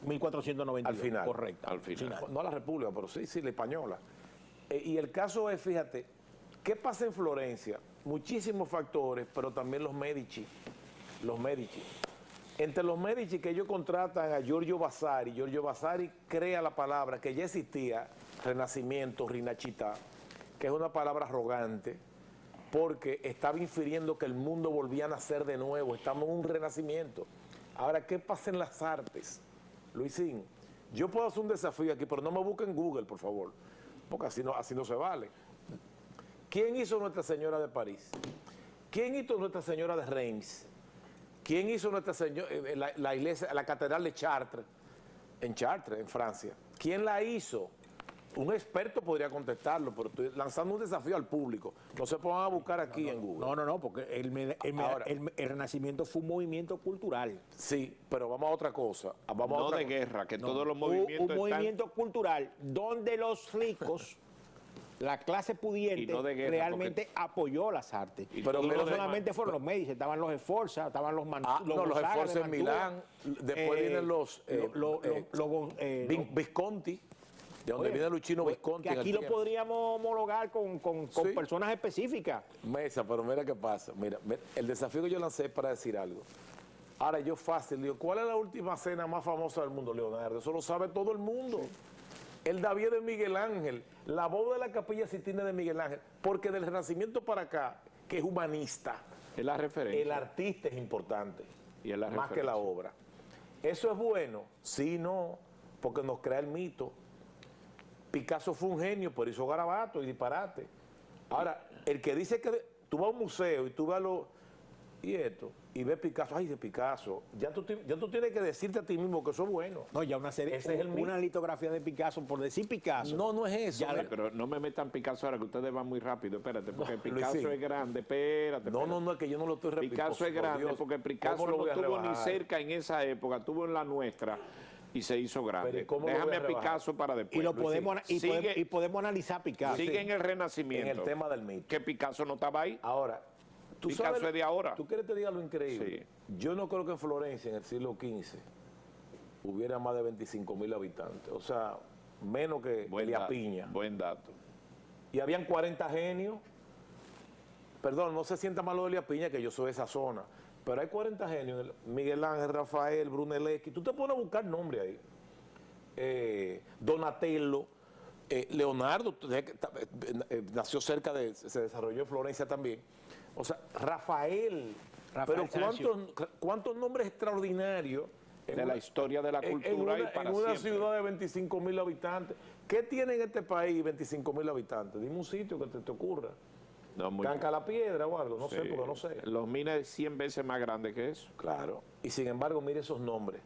1492. Al final. Correcto. Al final. No a la República, pero sí, la española. Y el caso es, fíjate, ¿qué pasa en Florencia? Muchísimos factores, pero también los Medici. Los Medici. Entre los Medici que ellos contratan a Giorgio Vasari crea la palabra que ya existía, renacimiento, rinachita, que es una palabra arrogante, porque estaba infiriendo que el mundo volvía a nacer de nuevo, estamos en un renacimiento. Ahora, ¿qué pasa en las artes? Luisín, yo puedo hacer un desafío aquí, pero no me busquen en Google, por favor, porque así no se vale. ¿Quién hizo Nuestra Señora de París? ¿Quién hizo Nuestra Señora de Reims? ¿Quién hizo Nuestra Señora, la iglesia, la catedral de Chartres, en Francia? ¿Quién la hizo? Un experto podría contestarlo, pero estoy lanzando un desafío al público. No se pongan a buscar aquí en Google. No, porque el Renacimiento fue un movimiento cultural. Sí, pero vamos a otra cosa. Vamos a No otra de cosa. guerra, que todos los movimientos Un movimiento cultural donde los ricos, la clase pudiente, Y no de guerra, realmente apoyó las artes. Y Pero todo no lo demás- solamente fueron los Medici, estaban los Esforza, estaban los No, los Gonzaga esfuerzos de en Mantua, Milán, después vienen los Visconti, de donde viene Luchino Visconti. que en el aquí lo tiempo. podríamos homologar con Sí. personas específicas. Mesa, pero mira qué pasa. Mira, el desafío que yo lancé es para decir algo. Ahora yo fácil digo, ¿cuál es la última cena más famosa del mundo, Leonardo? Eso lo sabe todo el mundo. El David de Miguel Ángel, la boda de la Capilla Sistina de Miguel Ángel, porque del Renacimiento para acá, que es humanista, Es la referencia. el artista es importante, Y es la más que la obra. ¿Eso es bueno? Sí, no, porque nos crea el mito. Picasso fue un genio, pero hizo garabato y disparate. Ahora, el que dice que tú vas a un museo y tú vas a lo... Y esto, y ves Picasso, ay, de Picasso, ya tú tienes que decirte a ti mismo que eso es bueno. No, ya una serie, Ese es el una litografía de Picasso, por decir Picasso. No es eso. Ya, mira. Pero no me metan Picasso ahora, que ustedes van muy rápido. Espérate, porque Picasso Luisín. es grande. Espérate. No, es que yo no lo estoy repitiendo. Picasso es grande, porque Picasso ¿Cómo lo no voy a estuvo ni rebajar? cerca en esa época, estuvo en la nuestra y se hizo Pero ¿y grande. cómo lo voy Déjame a a rebajar? Picasso para después. y lo podemos, Sigue- y podemos analizar Picasso. Sigue en el En Renacimiento. el tema del mito. Que Picasso no estaba ahí. Ahora, tú Picasso sabes, es de ahora. ¿Tú quieres que te diga lo increíble? Yo no creo que en Florencia, en el siglo XV, hubiera más de 25.000 habitantes. O sea, menos que Elia dato, Piña. buen dato. Y habían 40 genios. Perdón, no se sienta mal lo de Elia Piña, que yo soy de esa zona. Pero hay 40 genios. Miguel Ángel, Rafael, Brunelleschi. Tú te pones a buscar nombres ahí. Donatello, Leonardo, nació cerca se desarrolló en Florencia también. O sea, Rafael. Rafael Pero Sanzio. ¿cuántos nombres extraordinarios en De la historia de la cultura y para en una siempre. ciudad de 25.000 habitantes? ¿Qué tiene en este país 25.000 habitantes? Dime un sitio que te ocurra. No, muy Canca la Piedra o algo, no sé, sí. porque no sé. Los minas es 100 veces más grande que eso. Claro. Y sin embargo, mire esos nombres.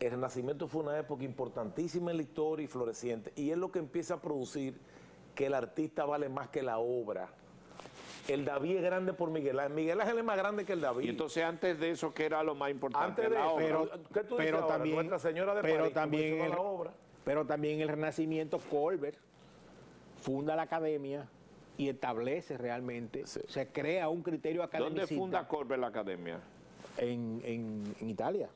El Renacimiento fue una época importantísima en la historia y floreciente. Y es lo que empieza a producir que el artista vale más que la obra. El David es grande por Miguel Ángel. Miguel Ángel es más grande que el David. Y entonces antes de eso, ¿qué era lo más importante? Antes de La eso, obra. ¿qué tú dices pero ahora? también, Nuestra Señora de pero París, también comenzó el, la obra. pero también el Renacimiento, Colbert funda la academia y establece realmente, Sí. se crea un criterio académico. ¿Dónde funda Colbert la academia? En Italia.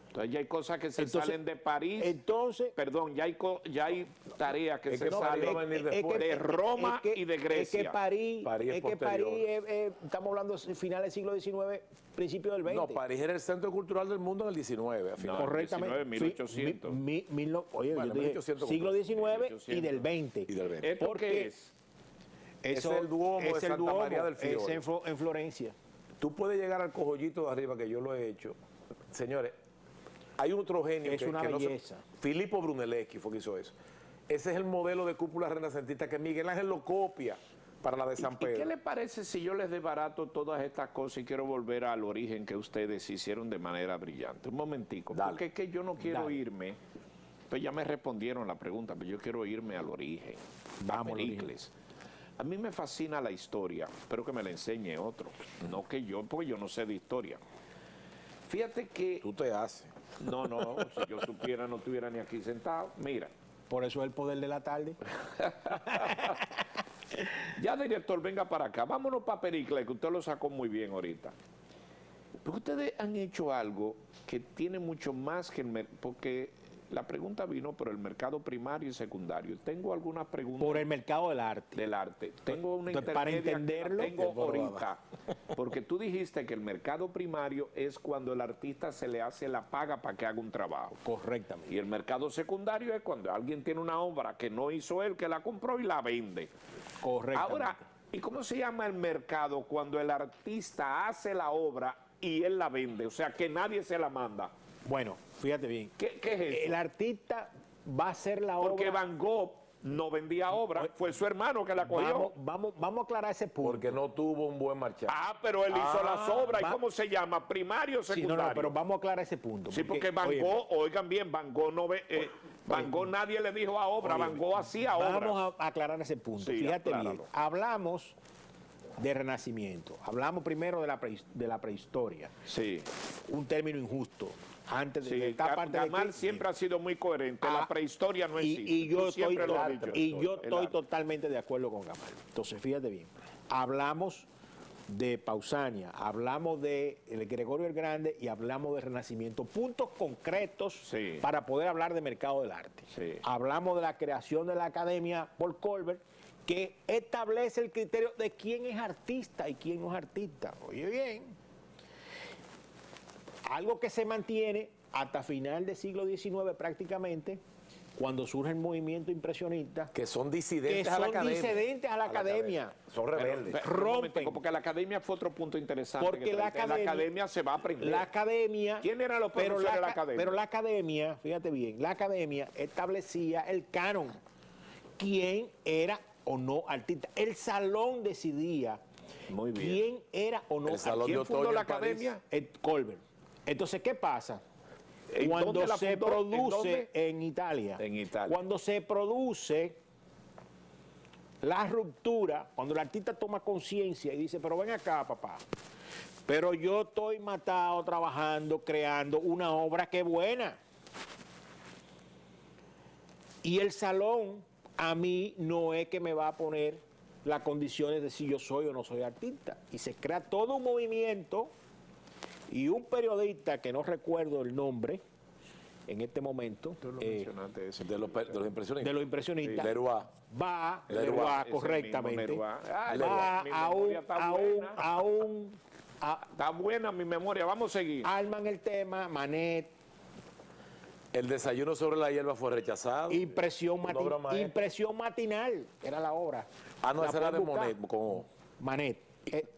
Entonces ya hay cosas que se Entonces- salen de París. Entonces, Perdón, ya hay tareas que Es se que París salen va a venir es después. de Roma es que- y de Grecia. Es que París, París es es que posterior. París estamos hablando de finales del siglo XIX, principios del XX. No, París era el centro cultural del mundo en el 19, a final. No, Correctamente. 1800. Oye, Bueno, yo dije 1800 siglo XIX y 1800. del 20. Y del 20. ¿Esto Porque qué es? Eso es el Duomo de Santa María del Fiore. es en Florencia. Tú puedes llegar al cojollito de arriba, que yo lo he hecho. Señores, hay otro genio Es una no se- belleza. Filippo Brunelleschi fue que hizo eso. Ese es el modelo de cúpula renacentista que Miguel Ángel lo copia para la de San ¿Y qué Pedro. le parece si yo les desbarato todas estas cosas y quiero volver al origen que ustedes hicieron de manera brillante? Un momentico, Dale. porque es que yo no quiero Dale. irme, pues ya me respondieron la pregunta, pero yo quiero irme al origen. Vamos al origen. Pericles. A mí me fascina la historia, espero que me la enseñe otro, no que yo, porque yo no sé de historia. Fíjate que, Tú te haces. no, si yo supiera no estuviera ni aquí sentado. Mira, Por eso es el poder de la tarde. ya director, venga para acá, vámonos para Pericles, que usted lo sacó muy bien ahorita. Porque ustedes han hecho algo que tiene mucho más que porque La pregunta vino por el mercado primario y secundario. Tengo algunas preguntas. Por el mercado del arte. Del arte. Tengo una Entonces, para intermedia que la entenderlo, tengo ahorita. Porque tú dijiste que el mercado primario es cuando el artista se le hace la paga para que haga un trabajo. Correctamente. Y el mercado secundario es cuando alguien tiene una obra que no hizo él, que la compró y la vende. Correctamente. Ahora, ¿y cómo se llama el mercado cuando el artista hace la obra y él la vende? O sea, que nadie se la manda. Bueno, fíjate bien. ¿Qué es eso? El artista va a hacer la Porque obra. Van Gogh no vendía obra, fue su hermano que la cogió. Vamos a aclarar ese punto. Porque no tuvo un buen marchar. Ah, pero él hizo las obras. ¿Y va- cómo se llama? ¿Primario o Sí, secundario? no, pero vamos a aclarar ese punto. Sí, porque Van óyeme, Gogh, oigan bien, Van Gogh no ve, Van Gogh nadie le dijo a obra, Van Gogh hacía obras. Vamos a aclarar ese punto. Sí, Fíjate bien. acláralo. Hablamos de Renacimiento. Hablamos primero de la prehistoria. Sí, Un término injusto. Antes de sí. esta parte de Gamal que- siempre ha sido muy coherente. La prehistoria no existe. y yo Tú estoy, siempre lo has dicho. y yo El estoy arte. totalmente de acuerdo con Gamal. Entonces, fíjate bien. Hablamos de Pausania, hablamos de el Gregorio el Grande y hablamos de Renacimiento. Puntos concretos Sí. para poder hablar de mercado del arte. Sí. Hablamos de la creación de la academia por Colbert, que establece el criterio de quién es artista y quién no es artista. Oye bien, algo que se mantiene hasta final del siglo XIX prácticamente, cuando surge el movimiento impresionista, Que son que disidentes a la son academia. disidentes a la academia. Son rebeldes. Pero un rompen. momentico, porque la academia fue otro punto interesante. Porque que la traíste. En la academia- academia se va a aprender. La academia... ¿Quién eran los profesores de la academia? Pero la academia, fíjate bien, la academia establecía el canon. ¿Quién era o no artista? El salón decidía Muy bien. quién era o no El salón artista. ¿Quién de fundó otoño la en París. academia? Colbert. Entonces, ¿qué pasa? ¿En Cuando dónde la se fundó? ¿En produce dónde? en Italia. En Italia. Cuando se produce la ruptura, cuando el artista toma conciencia y dice, pero ven acá, papá, pero yo estoy matado trabajando, creando una obra que es buena. Y el salón a mí no es que me va a poner las condiciones de si yo soy o no soy artista. Y se crea todo un movimiento y un periodista que no recuerdo el nombre en este momento, Tú lo mencionaste ese. De los impresionistas. de los impresionistas, Leroy. va, Leroy, Leroy, ese correctamente, mismo Leroy. Ah, va mi a memoria está buena. Está buena mi memoria, vamos a seguir. arman el tema, Manet, El desayuno sobre la hierba fue rechazado. impresión, Una obra maestra. impresión matinal, era la obra. Ah, no, La esa era de pueden buscar. Monet. Como, Manet.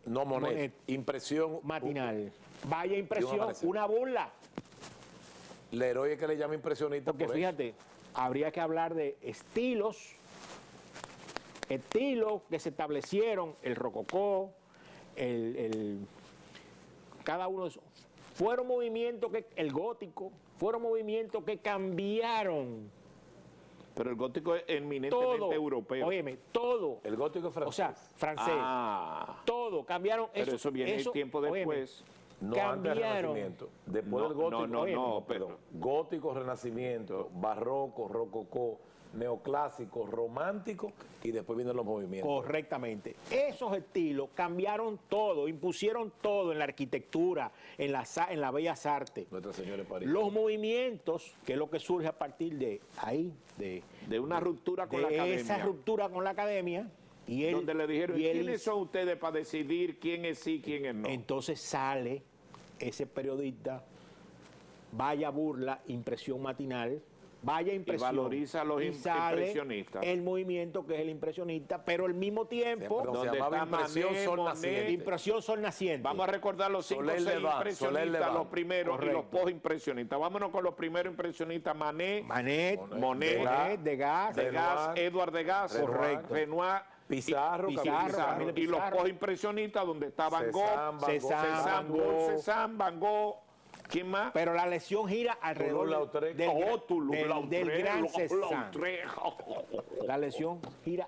no, Monet. Impresión. Matinal. Vaya impresión, amanecer. una burla. Leroy es que le llama impresionista. Porque por eso. fíjate, habría que hablar de estilos que se establecieron, el rococó, cada uno de esos. Fueron movimientos que, el gótico, fueron movimientos que cambiaron Pero el gótico es eminentemente todo. europeo. Óyeme, todo. El gótico es O francés. sea, francés. Ah, Todo, cambiaron. pero eso viene tiempo óyeme, después. no antes del cambiaron. Renacimiento. Después No, del gótico. no, Oye, no, perdón. pero Gótico, Renacimiento, Barroco, Rococó, Neoclásico, Romántico y después vienen los movimientos. Correctamente. Esos estilos cambiaron todo, impusieron todo en la arquitectura, en la bellas artes. Nuestra Señora de París. Los movimientos, que es lo que surge a partir de ahí, de una ruptura con la de academia. esa ruptura con la academia, y él, donde le dijeron, y él- ¿quiénes son ustedes para decidir quién es sí, quién es no? entonces sale ese periodista, vaya burla, impresión matinal, vaya impresión. valoriza a los y sale impresionistas. el movimiento que es el impresionista, pero al mismo tiempo, Perdón, donde se llamaba está Impresión Manet, Sol Monet, Naciente. impresión sol naciente. Vamos a recordar los 5 o Soler 6 Levant, Soler impresionistas, Levant. los primeros y los Correcto. post-impresionistas. Vámonos con los primeros impresionistas, Manet, Manet, Monet, Degas, Degas, Edward Degas, Correcto. Renoir, Pizarro, Pizarro, y los Pizarro. post-impresionistas donde está Van Gogh, Cézanne, Van Gogh, ¿quién más? pero la lesión gira alrededor Toulouse-Lautrec. del gran Cézanne. Lautrec. La lesión gira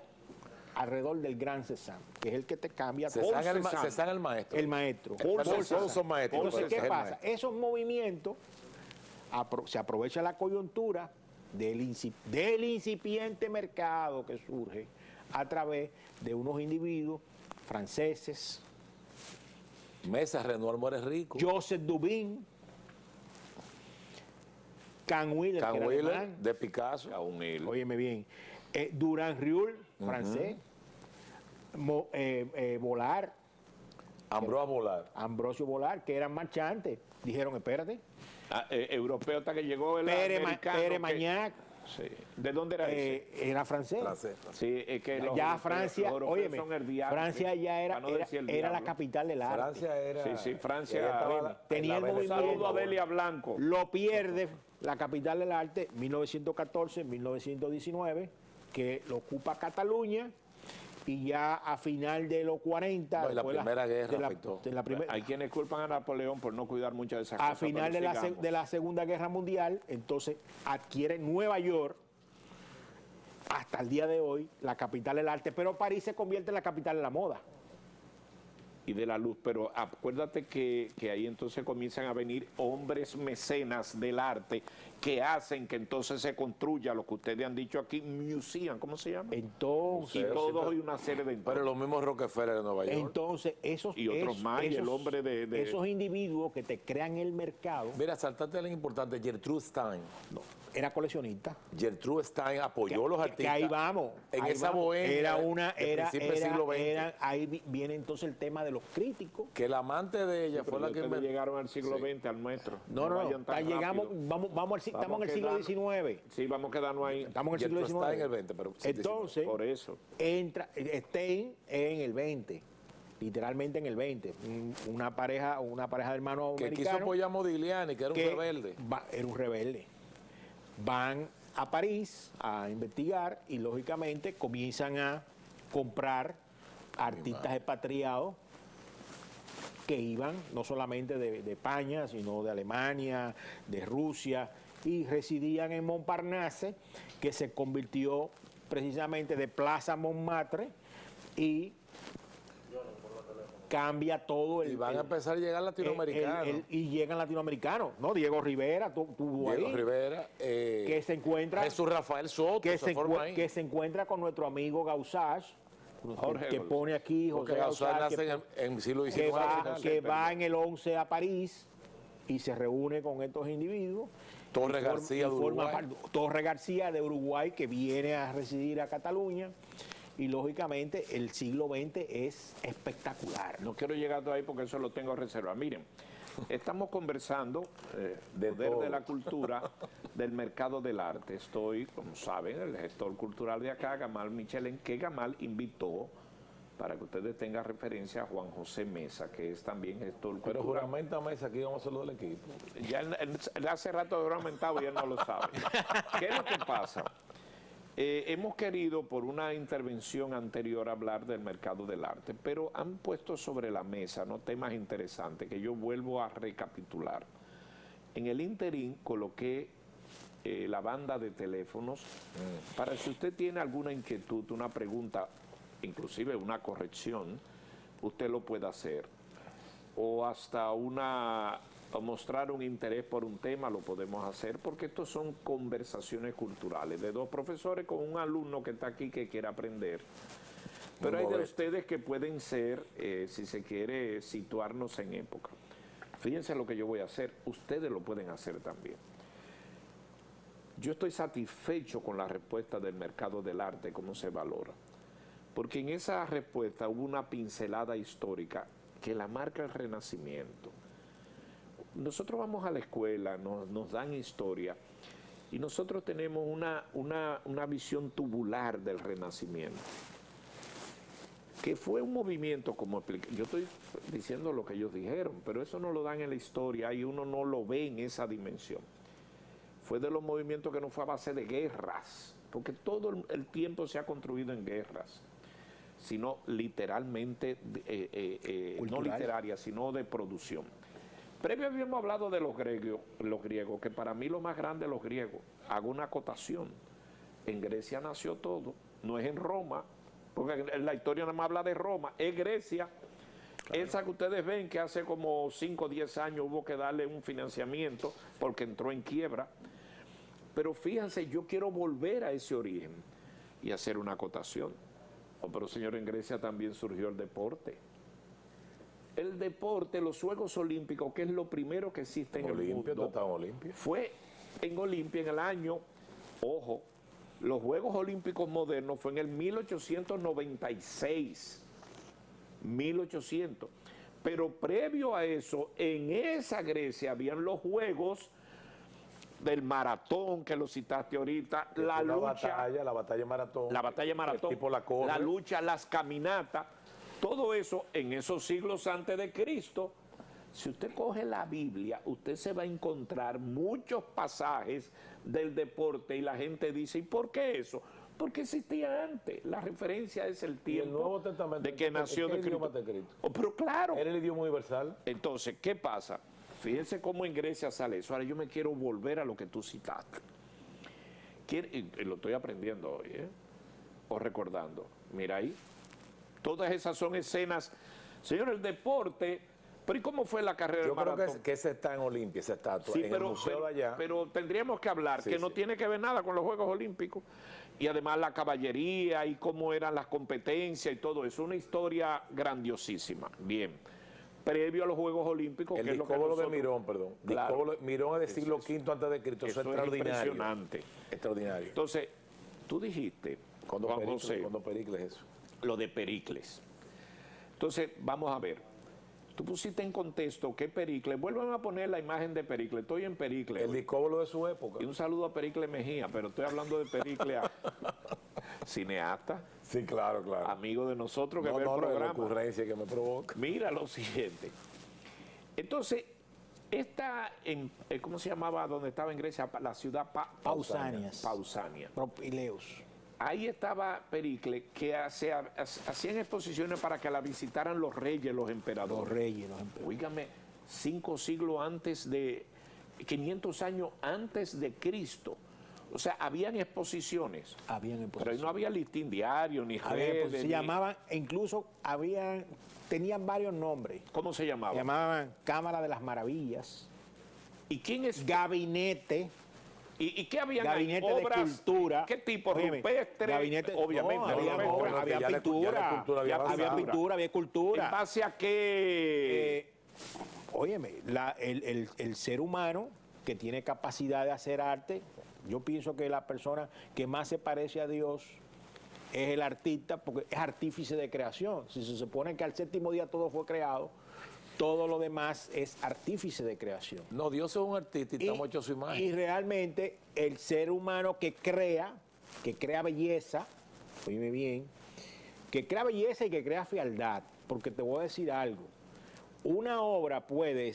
alrededor del gran Cézanne, que es el que te cambia Cézanne Paul Cézanne, Cézanne el maestro. el maestro. Perdón, Paul todos Cézanne. son maestros. Entonces, pero ¿qué ese es el pasa? maestro. Esos movimientos se aprovecha la coyuntura del incipiente mercado que surge a través de unos individuos franceses, Mesa, Renoir muere rico. Joseph Dubin, Canwiller, que era Canwiller, alemán. de Picasso. Óyeme bien. Durand Ruel, francés. Volar, Ambrosio Volar, que eran marchantes. Dijeron, espérate. Europeo hasta que llegó el Pere americano. Magnac. Sí. ¿De dónde era ese? Era francés. Sí, es que los Ya europeos- Francia, los europeos óyeme, son el diablo, Francia sí, ya para no decir el era la diablo. capital del arte. Francia era... Sí, Francia ella estaba tenía en el la Un movimiento. saludo a Delia Blanco. Lo pierde la capital del arte 1914, 1919, que lo ocupa Cataluña, y ya a final de los 40... No, y la después Primera Guerra de la- afectó. de la primer- Hay quienes culpan a Napoleón por no cuidar muchas de esas a cosas. final pero de sigamos. de la Segunda Guerra Mundial, entonces adquiere Nueva York, hasta el día de hoy, la capital del arte, pero París se convierte en la capital de la moda. Y de la luz, pero acuérdate que ahí entonces comienzan a venir hombres mecenas del arte que hacen que entonces se construya lo que ustedes han dicho aquí, museum, ¿cómo se llama? Entonces, Y todo y una serie de Pero los mismos Rockefeller de Nueva York. entonces esos, Y otros más, y el hombre de- esos individuos que te crean el mercado, Mira, saltate algo importante, Gertrude Stein. no, era coleccionista. Gertrude Stein apoyó a los Que artistas. ahí vamos. En ahí esa vamos. bohemia Era de una, era, principio del era- siglo XX. era- ahí viene entonces el tema de los críticos. Que el amante de ella fue la que Ustedes inventó. llegaron al siglo Sí. XX, al nuestro. No, vayan tan llegamos, rápido. estamos en el siglo quedando- XIX. Sí, vamos a quedarnos ahí. Estamos en el siglo Gertrude Stein en el XIX. 20, pero... Entonces, Por eso. entra Stein en el 20, literalmente en el 20. Una pareja de hermanos que quiso americanos apoyar a Modigliani, que era un que rebelde. era un rebelde. Van a París a investigar y lógicamente comienzan a comprar artistas expatriados que iban no solamente de España, sino de Alemania, de Rusia, y residían en Montparnasse, que se convirtió precisamente de Plaza Montmartre y cambia todo el... Y van a empezar a llegar latinoamericanos. y llegan latinoamericanos, ¿no? Diego Rivera tuvo Diego ahí, Rivera, que se encuentra... Jesús Rafael Soto, que se forma ahí. que se encuentra con nuestro amigo Gausach, Jorge que Gausach. pone aquí Porque José Gausach Gausach, nace en el siglo XIX. que va en el 11 a París y se reúne con estos individuos. Torres Y forma- García y de forma Uruguay. parte- Torres García de Uruguay, que viene a residir a Cataluña. Y lógicamente el siglo XX es espectacular. No quiero llegar ahí porque eso lo tengo reservado. Miren, estamos conversando De poder todo. de la cultura, del mercado del arte. Estoy, como saben, el gestor cultural de acá, Gamal Michelén, que Gamal invitó, para que ustedes tengan referencia, a Juan José Mesa, que es también gestor Pero cultural. juramenta Mesa, aquí vamos a hacerlo del equipo. Ya él hace rato juramentado y él no lo sabe. ¿Qué es lo que pasa? Hemos querido, por una intervención anterior, hablar del mercado del arte, pero han puesto sobre la mesa, ¿no?, temas interesantes que yo vuelvo a recapitular. En el interín coloqué la banda de teléfonos para si usted tiene alguna inquietud, una pregunta, inclusive una corrección, usted lo puede hacer. O hasta o mostrar un interés por un tema, lo podemos hacer, porque estos son conversaciones culturales de dos profesores con un alumno que está aquí que quiere aprender. Pero hay de ustedes que pueden ser, si se quiere, situarnos en época. Fíjense lo que yo voy a hacer, ustedes lo pueden hacer también. Yo estoy satisfecho con la respuesta del mercado del arte, cómo se valora. Porque en esa respuesta hubo una pincelada histórica que la marca el Renacimiento. Nosotros vamos a la escuela, nos dan historia, y nosotros tenemos una visión tubular del Renacimiento, que fue un movimiento, como expliqué. Yo estoy diciendo lo que ellos dijeron, pero eso no lo dan en la historia y uno no lo ve en esa dimensión. Fue de los movimientos que no fue a base de guerras, porque todo el tiempo se ha construido en guerras, sino literalmente, no literaria, sino de producción. Previo habíamos hablado de los griegos, que para mí lo más grande de los griegos, hago una acotación, en Grecia nació todo, no es en Roma, porque la historia nada más habla de Roma, es Grecia. Claro. Esa que ustedes ven que hace como 5 o 10 años hubo que darle un financiamiento porque entró en quiebra. Pero fíjense, yo quiero volver a ese origen y hacer una acotación. Oh, pero señor, en Grecia también surgió el deporte. El deporte, los Juegos Olímpicos, que es lo primero que existe en el mundo, Olimpia. fue en Olimpia en el año, ojo, los Juegos Olímpicos modernos fue en el 1896, 1800. Pero previo a eso, en esa Grecia habían los Juegos del maratón, que lo citaste ahorita, la lucha, la batalla maratón. la batalla maratón, tipo la corre. la lucha, las caminatas, todo eso en esos siglos antes de Cristo. Si usted coge la Biblia, usted se va a encontrar muchos pasajes del deporte y la gente dice, ¿y por qué eso? Porque existía antes. La referencia es el tiempo Nuevo Testamento, de que nació de Cristo. Oh, pero claro. Era el idioma universal. Entonces, ¿qué pasa? Fíjense cómo en Grecia sale eso. Ahora yo me quiero volver a lo que tú citaste. Y lo estoy aprendiendo hoy, o recordando. Mira ahí. Todas esas son escenas. Señor, el deporte. Pero ¿y cómo fue la carrera del maratón? Yo creo que ese está en Olimpia, esa estatua, Sí, en el museo de allá. pero tendríamos que hablar que no tiene que ver nada con los Juegos Olímpicos. Y además la caballería y cómo eran las competencias y todo eso. Una historia grandiosísima. Bien. Previo a los Juegos Olímpicos. El que es lo que discóbolo de nosotros- Mirón, perdón. Claro. Mirón es del siglo V antes de Cristo. Eso es extraordinario. impresionante. Extraordinario. Entonces, tú dijiste, Juan José, Cuando Pericles eso. lo de Pericles. Entonces, vamos a ver. Tú pusiste en contexto que Pericles, vuelvan a poner la imagen de Pericles, estoy en Pericles. El discóbolo de su época. Y un saludo a Pericles Mejía, pero estoy hablando de Pericles, cineasta, Sí, claro, claro. amigo de nosotros que No, ve el no, la programa. ocurrencia que me provoca. Mira lo siguiente. Entonces, esta, ¿cómo se llamaba donde estaba en Grecia? La ciudad Pausanias. Pausania. Propileus. Ahí estaba Pericles, que hacían exposiciones para que la visitaran los reyes, los emperadores. Los reyes, los emperadores. Oígame, 5 siglos antes de, 500 años antes de Cristo. O sea, habían exposiciones. Habían en Pero ahí no había listín diario, ni redes. se ni- llamaban, e incluso tenían varios nombres. ¿Cómo se Se llamaba? llamaban Cámara de las Maravillas, ¿Y quién es? Gabinete, ¿Y qué habían Gabinete ahí? de Obras, Cultura. ¿Qué tipo? Óyeme, Rupestre, gabinete, obviamente. no, había, rupestre. no, había ya la pintura, cultura había había avanzado. pintura, había ¿En escultura. base a qué? Óyeme, el ser humano que tiene capacidad de hacer arte, yo pienso que la persona que más se parece a Dios es el artista, porque es artífice de creación. Si se supone que al séptimo día todo fue creado, todo lo demás es artífice de creación. No, Dios es un artista y estamos hechos a su imagen. Y realmente el ser humano que crea belleza, oíme bien, que crea belleza y que crea fealdad, porque te voy a decir algo, una obra puede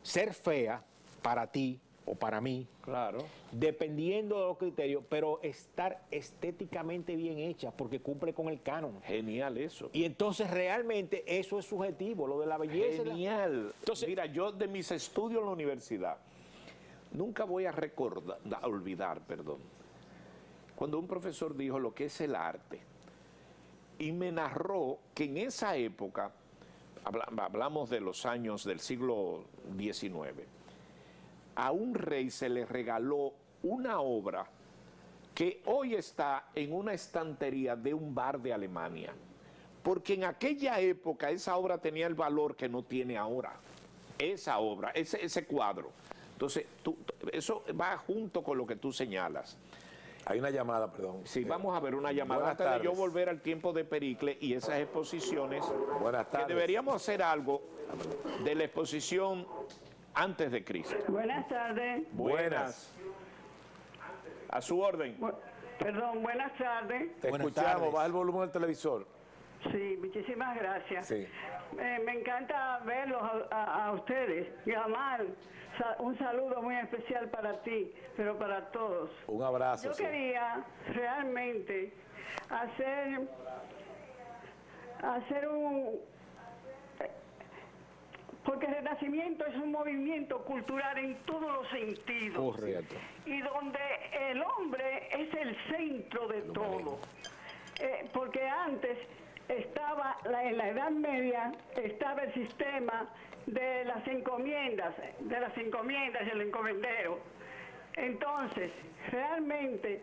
ser fea para ti o para mí, Claro. dependiendo de los criterios, pero estar estéticamente bien hecha porque cumple con el canon. Genial eso. Y entonces realmente eso es subjetivo, lo de la belleza. Genial. Entonces- mira, yo de mis estudios en la universidad, nunca voy a olvidar, cuando un profesor dijo lo que es el arte y me narró que en esa época, hablamos de los años del siglo XIX, a un rey se le regaló una obra que hoy está en una estantería de un bar de Alemania. Porque en aquella época esa obra tenía el valor que no tiene ahora. Esa obra, ese cuadro. Entonces, eso va junto con lo que tú señalas. Hay una llamada, perdón. Sí, vamos a ver una llamada buenas antes de yo tardes. volver al tiempo de Pericles y esas exposiciones. Buenas Que tardes. deberíamos hacer algo de la exposición antes de Cristo. Buenas tardes. Buenas. A su orden. Perdón, buenas tardes. Te Buenas escuchamos, tardes. baja el volumen del televisor. Sí, muchísimas gracias. Sí. Me encanta verlos a ustedes. Yamal, un saludo muy especial para ti, pero para todos. Un abrazo. Yo sí. quería realmente hacer un... Porque el Renacimiento es un movimiento cultural en todos los sentidos. Correcto. Y donde el hombre es el centro de todo. Porque antes estaba, en la Edad Media, estaba el sistema de las encomiendas y el encomendero. Entonces, realmente,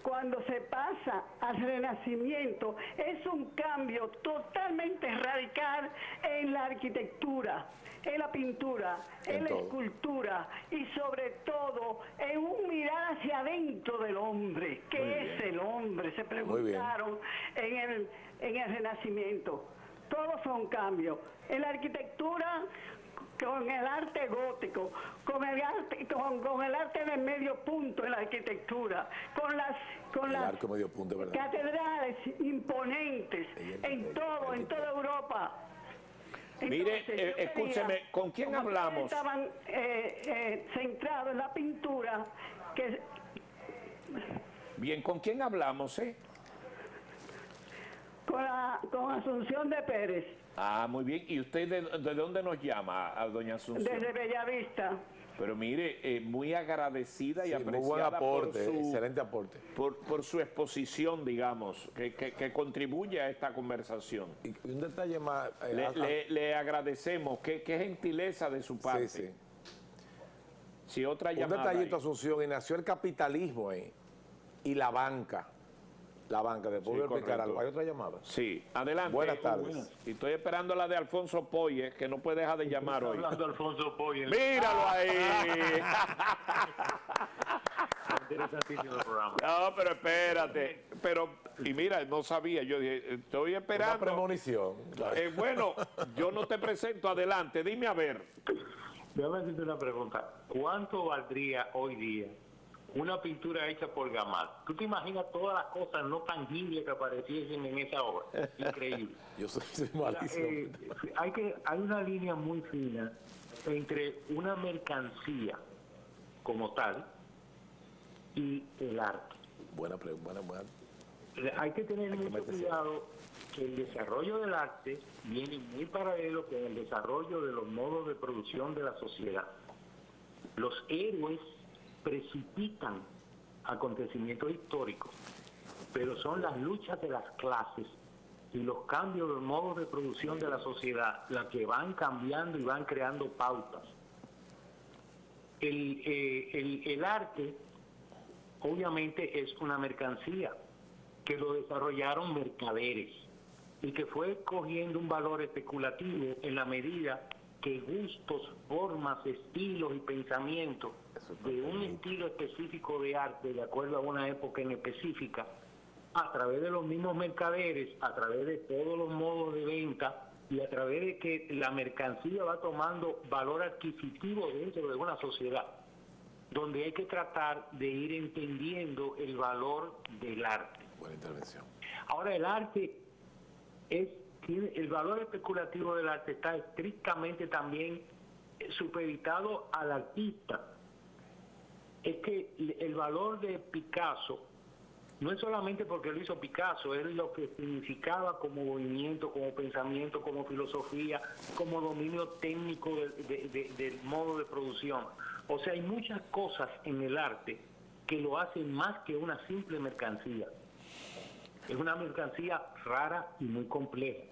cuando se pasa al Renacimiento, es un cambio totalmente radical en la arquitectura, en la pintura, en la escultura y sobre todo en un mirar hacia adentro del hombre. ¿Qué es el hombre? Se preguntaron en el Renacimiento. Todos son cambios. En la arquitectura, con el arte gótico, con el arte de medio punto en la arquitectura, con las catedrales imponentes en toda Europa. Mire, Entonces, escúcheme, ¿con quién como hablamos? estaban centrados en la pintura, que Bien, ¿con quién hablamos, con Asunción de Pérez, Ah, muy bien. ¿Y usted de dónde nos llama, a doña Asunción? desde Bellavista. Pero mire, muy agradecida y Sí, muy apreciada buen aporte, por su, excelente aporte. por su exposición, digamos, que contribuye a esta conversación. Y un detalle más. Le agradecemos, qué gentileza de su parte. Sí. Si otra Un llamada detallito, ahí. Asunción, y nació el capitalismo ahí, y la banca. La banca, después voy a explicar correcto. algo. ¿Hay otra llamada? Sí, adelante. Buenas tardes. Y estoy esperando la de Alfonso Poye, que no puede dejar de llamar hoy. Hablando de Alfonso Poy. ¡Míralo ahí! Interesantísimo el programa. No, pero espérate. Y mira, no sabía. Yo dije, estoy Una esperando. premonición. Claro. Bueno, yo no te presento. Adelante, dime a ver. Déjame hacerte una pregunta. ¿Cuánto valdría hoy día una pintura hecha por Gamal? ¿Tú te imaginas todas las cosas no tangibles que apareciesen en esa obra? Increíble. Yo soy malísimo. Hay una línea muy fina entre una mercancía como tal y el arte. Buena. Hay que tener Hay que mucho meterse. cuidado que el desarrollo del arte viene muy paralelo con el desarrollo de los modos de producción de la sociedad. Los héroes precipitan acontecimientos históricos, pero son las luchas de las clases y los cambios de modos de producción de la sociedad las que van cambiando y van creando pautas. El arte obviamente es una mercancía que lo desarrollaron mercaderes y que fue cogiendo un valor especulativo en la medida que gustos, formas, estilos y pensamientos de un estilo específico de arte, de acuerdo a una época en específica, a través de los mismos mercaderes, a través de todos los modos de venta y a través de que la mercancía va tomando valor adquisitivo dentro de una sociedad, donde hay que tratar de ir entendiendo el valor del arte. Buena intervención. Ahora, el arte el valor especulativo del arte está estrictamente también supeditado al artista. Es que el valor de Picasso no es solamente porque lo hizo Picasso, es lo que significaba como movimiento, como pensamiento, como filosofía, como dominio técnico del modo de producción. O sea, hay muchas cosas en el arte que lo hacen más que una simple mercancía. Es una mercancía rara y muy compleja.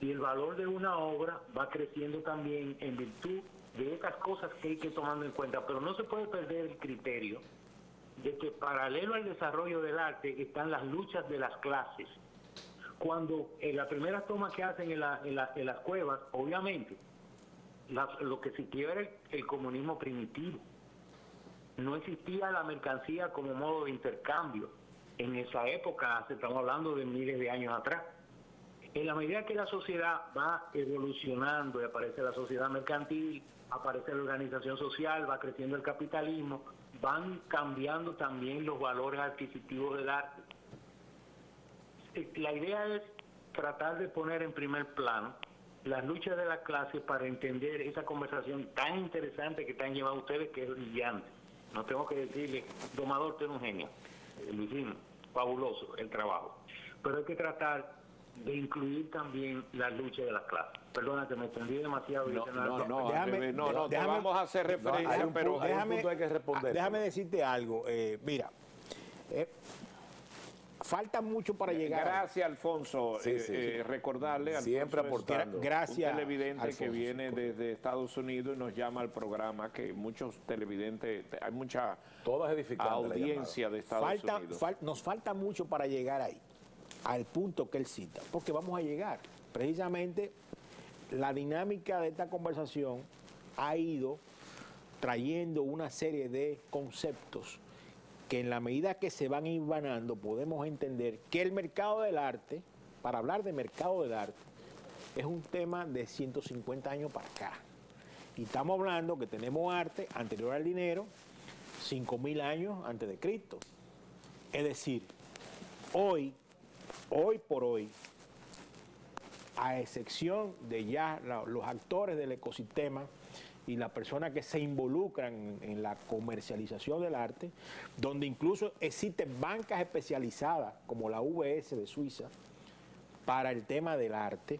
Y el valor de una obra va creciendo también en virtud de estas cosas que hay que tomar en cuenta. Pero no se puede perder el criterio de que paralelo al desarrollo del arte están las luchas de las clases. Cuando en la primera toma que hacen en las cuevas, obviamente, lo que existía era el comunismo primitivo. No existía la mercancía como modo de intercambio. En esa época, estamos hablando de miles de años atrás. En la medida que la sociedad va evolucionando y aparece la sociedad mercantil, aparece la organización social, va creciendo el capitalismo, van cambiando también los valores adquisitivos del arte. La idea es tratar de poner en primer plano las luchas de la clase para entender esa conversación tan interesante que están llevando ustedes, que es brillante. No tengo que decirle, Domador, tú eres un genio. Lo hicimos, fabuloso el trabajo. Pero hay que tratar de incluir también la lucha de las clases. Perdona que me extendí demasiado. Te vamos a hacer referencia, pero hay un punto hay que responder. Déjame decirte algo. Mira, falta mucho para llegar. Gracias, Alfonso. Sí. Recordarle al Siempre aportando. Gracias, un televidente Alfonso, que viene desde Estados Unidos y nos llama al programa, que muchos televidentes, hay mucha Todas edificantes audiencia de Estados Unidos. Nos falta mucho para llegar ahí, al punto que él cita, porque vamos a llegar. Precisamente la dinámica de esta conversación ha ido trayendo una serie de conceptos que en la medida que se van hilvanando podemos entender que el mercado del arte, para hablar de mercado del arte, es un tema de 150 años para acá. Y estamos hablando que tenemos arte anterior al dinero, 5.000 años antes de Cristo. Es decir, hoy por hoy, a excepción de ya los actores del ecosistema y las personas que se involucran en la comercialización del arte, donde incluso existen bancas especializadas como la UBS de Suiza para el tema del arte,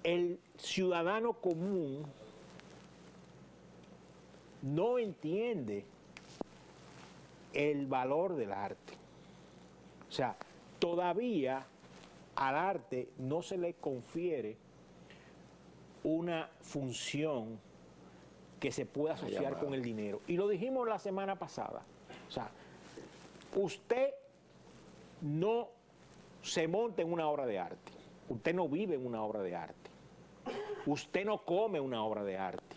el ciudadano común no entiende el valor del arte. O sea, todavía al arte no se le confiere una función que se pueda asociar con el dinero. Y lo dijimos la semana pasada. O sea, usted no se monta en una obra de arte. Usted no vive en una obra de arte. Usted no come una obra de arte.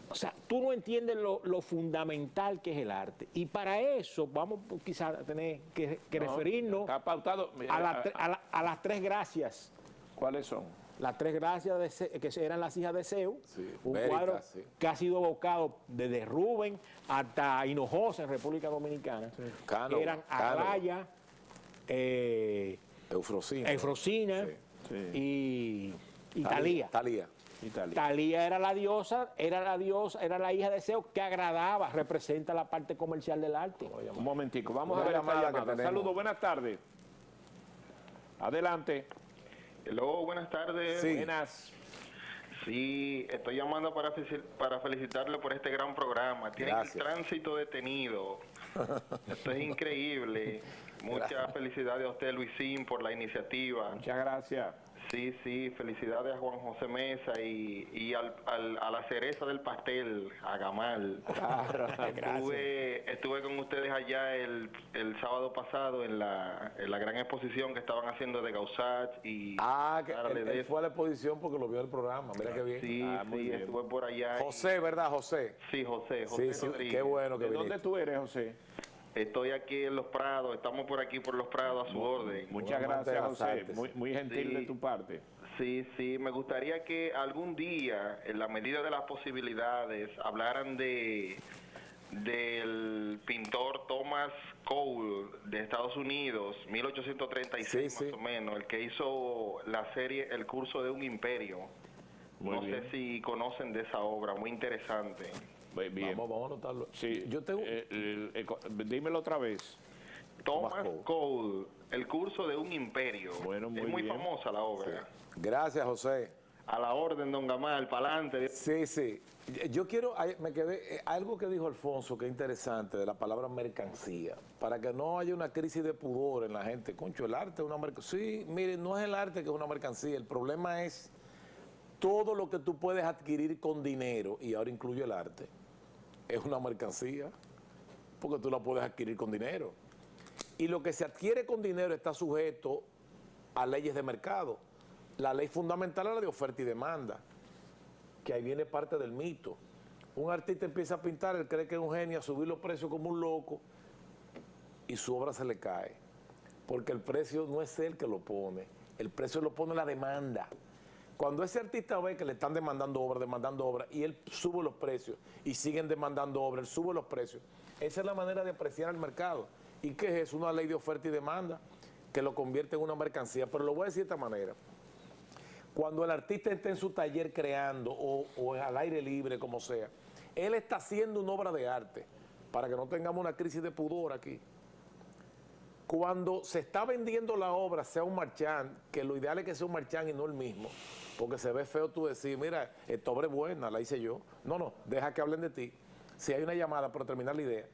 O sea, tú no entiendes lo fundamental que es el arte. Y para eso vamos quizás a tener que referirnos está pautado, a las tres gracias. ¿Cuáles son? Las tres gracias que eran las hijas de Zeus, Sí, un Veritas, cuadro sí. que ha sido evocado desde Rubén hasta Hinojosa en República Dominicana, Cano, que eran Agraya, Eufrosina. Eufrosina Sí. y Talía. Talía. Italia. Talía era la diosa, era la hija de Zeus que agradaba, representa la parte comercial del arte. Un momentico, vamos Una a ver esta llamada que llamada. tenemos. Saludos, buenas tardes. Adelante. Hello, buenas tardes. Sí. Buenas. Sí, estoy llamando para felicitarle por este gran programa. Tienen Gracias. el tránsito detenido. Esto es increíble. Muchas felicidades a usted, Luisín, por la iniciativa. Muchas gracias. Sí, sí, felicidades a Juan José Mesa y a la cereza del pastel, a Gamal. Estuve con ustedes allá el sábado pasado en la gran exposición que estaban haciendo de Gausach y... Que él fue a la exposición porque lo vio el programa. Mira qué bien. Sí, muy sí, bien. estuve por allá. José, ¿verdad, José? Sí, José Sí, sí, Rodríguez. qué bueno que ¿De dónde viniste. tú eres, José? Estoy aquí en Los Prados, estamos por aquí por Los Prados a su orden. Muchas Un amante de gracias, las José. artes. Muy gentil Sí. de tu parte. Sí, sí, me gustaría que algún día, en la medida de las posibilidades, hablaran del pintor Thomas Cole de Estados Unidos, 1836 Sí, sí. más o menos, el que hizo la serie El curso de un imperio. Muy no bien. sé si conocen de esa obra, muy interesante. Muy bien. Vamos a anotarlo. Sí, Yo tengo... dímelo otra vez. Thomas Cole. Cole, El curso de un imperio. Bueno, muy es muy bien. famosa la obra. Gracias, José. A la orden, don Gamal, para adelante. Sí, sí. Yo quiero, me quedé, algo que dijo Alfonso que es interesante de la palabra mercancía, para que no haya una crisis de pudor en la gente. Concho, el arte es una mercancía. Sí, miren, no es el arte que es una mercancía, el problema es todo lo que tú puedes adquirir con dinero, y ahora incluye el arte, es una mercancía, porque tú la puedes adquirir con dinero. Y lo que se adquiere con dinero está sujeto a leyes de mercado. La ley fundamental es la de oferta y demanda, que ahí viene parte del mito. Un artista empieza a pintar, él cree que es un genio, a subir los precios como un loco, y su obra se le cae. Porque el precio no es él que lo pone, el precio lo pone la demanda. Cuando ese artista ve que le están demandando obra, y él sube los precios, y siguen demandando obra, él sube los precios. Esa es la manera de apreciar el mercado. ¿Y qué es eso? Una ley de oferta y demanda que lo convierte en una mercancía. Pero lo voy a decir de esta manera. Cuando el artista está en su taller creando o al aire libre, como sea, él está haciendo una obra de arte, para que no tengamos una crisis de pudor aquí. Cuando se está vendiendo la obra, sea un marchand, que lo ideal es que sea un marchand y no el mismo, porque se ve feo tú decir, mira, esta obra es buena, la hice yo. No, deja que hablen de ti. Si hay una llamada, para terminar la idea,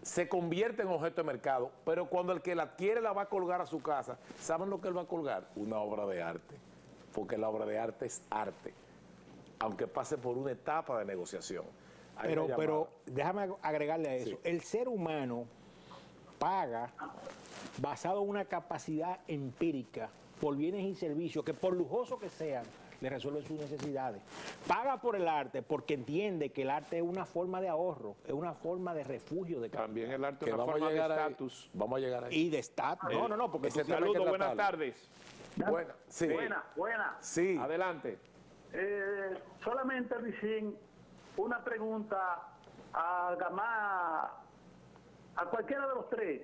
se convierte en objeto de mercado, pero cuando el que la adquiere la va a colgar a su casa, ¿saben lo que él va a colgar? Una obra de arte, porque la obra de arte es arte, aunque pase por una etapa de negociación. Hay una Pero llamada. déjame agregarle a eso. Sí. El ser humano paga basado en una capacidad empírica, por bienes y servicios, que por lujosos que sean, le resuelven sus necesidades. Paga por el arte porque entiende que el arte es una forma de ahorro, es una forma de refugio de También el arte Que es una vamos a forma de llegar ahí. estatus. Vamos a llegar ahí. y de estatus. No, porque ese tú- tema hay que Saludos, buenas tratarlo. tardes. Buena, sí. Buena. Sí. Adelante. Solamente, Vicín, una pregunta a Gamá, a cualquiera de los tres.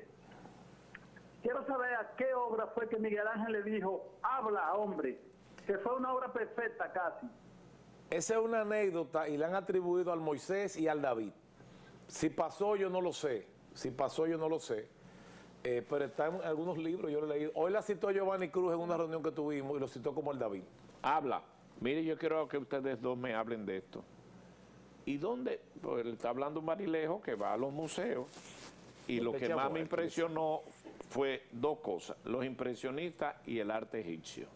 Quiero saber a qué obra fue que Miguel Ángel le dijo, habla, hombre, que fue una obra perfecta casi. Esa es una anécdota y la han atribuido al Moisés y al David. Si pasó, yo no lo sé. Si pasó, yo no lo sé. Pero está en algunos libros, yo lo he leído. Hoy la citó Giovanni Cruz en una reunión que tuvimos y lo citó como el David. Habla. Mire, yo quiero que ustedes dos me hablen de esto. ¿Y dónde? Pues él está hablando un marilejo que va a los museos. Y lo que más me impresionó fue dos cosas: los impresionistas y el arte egipcio.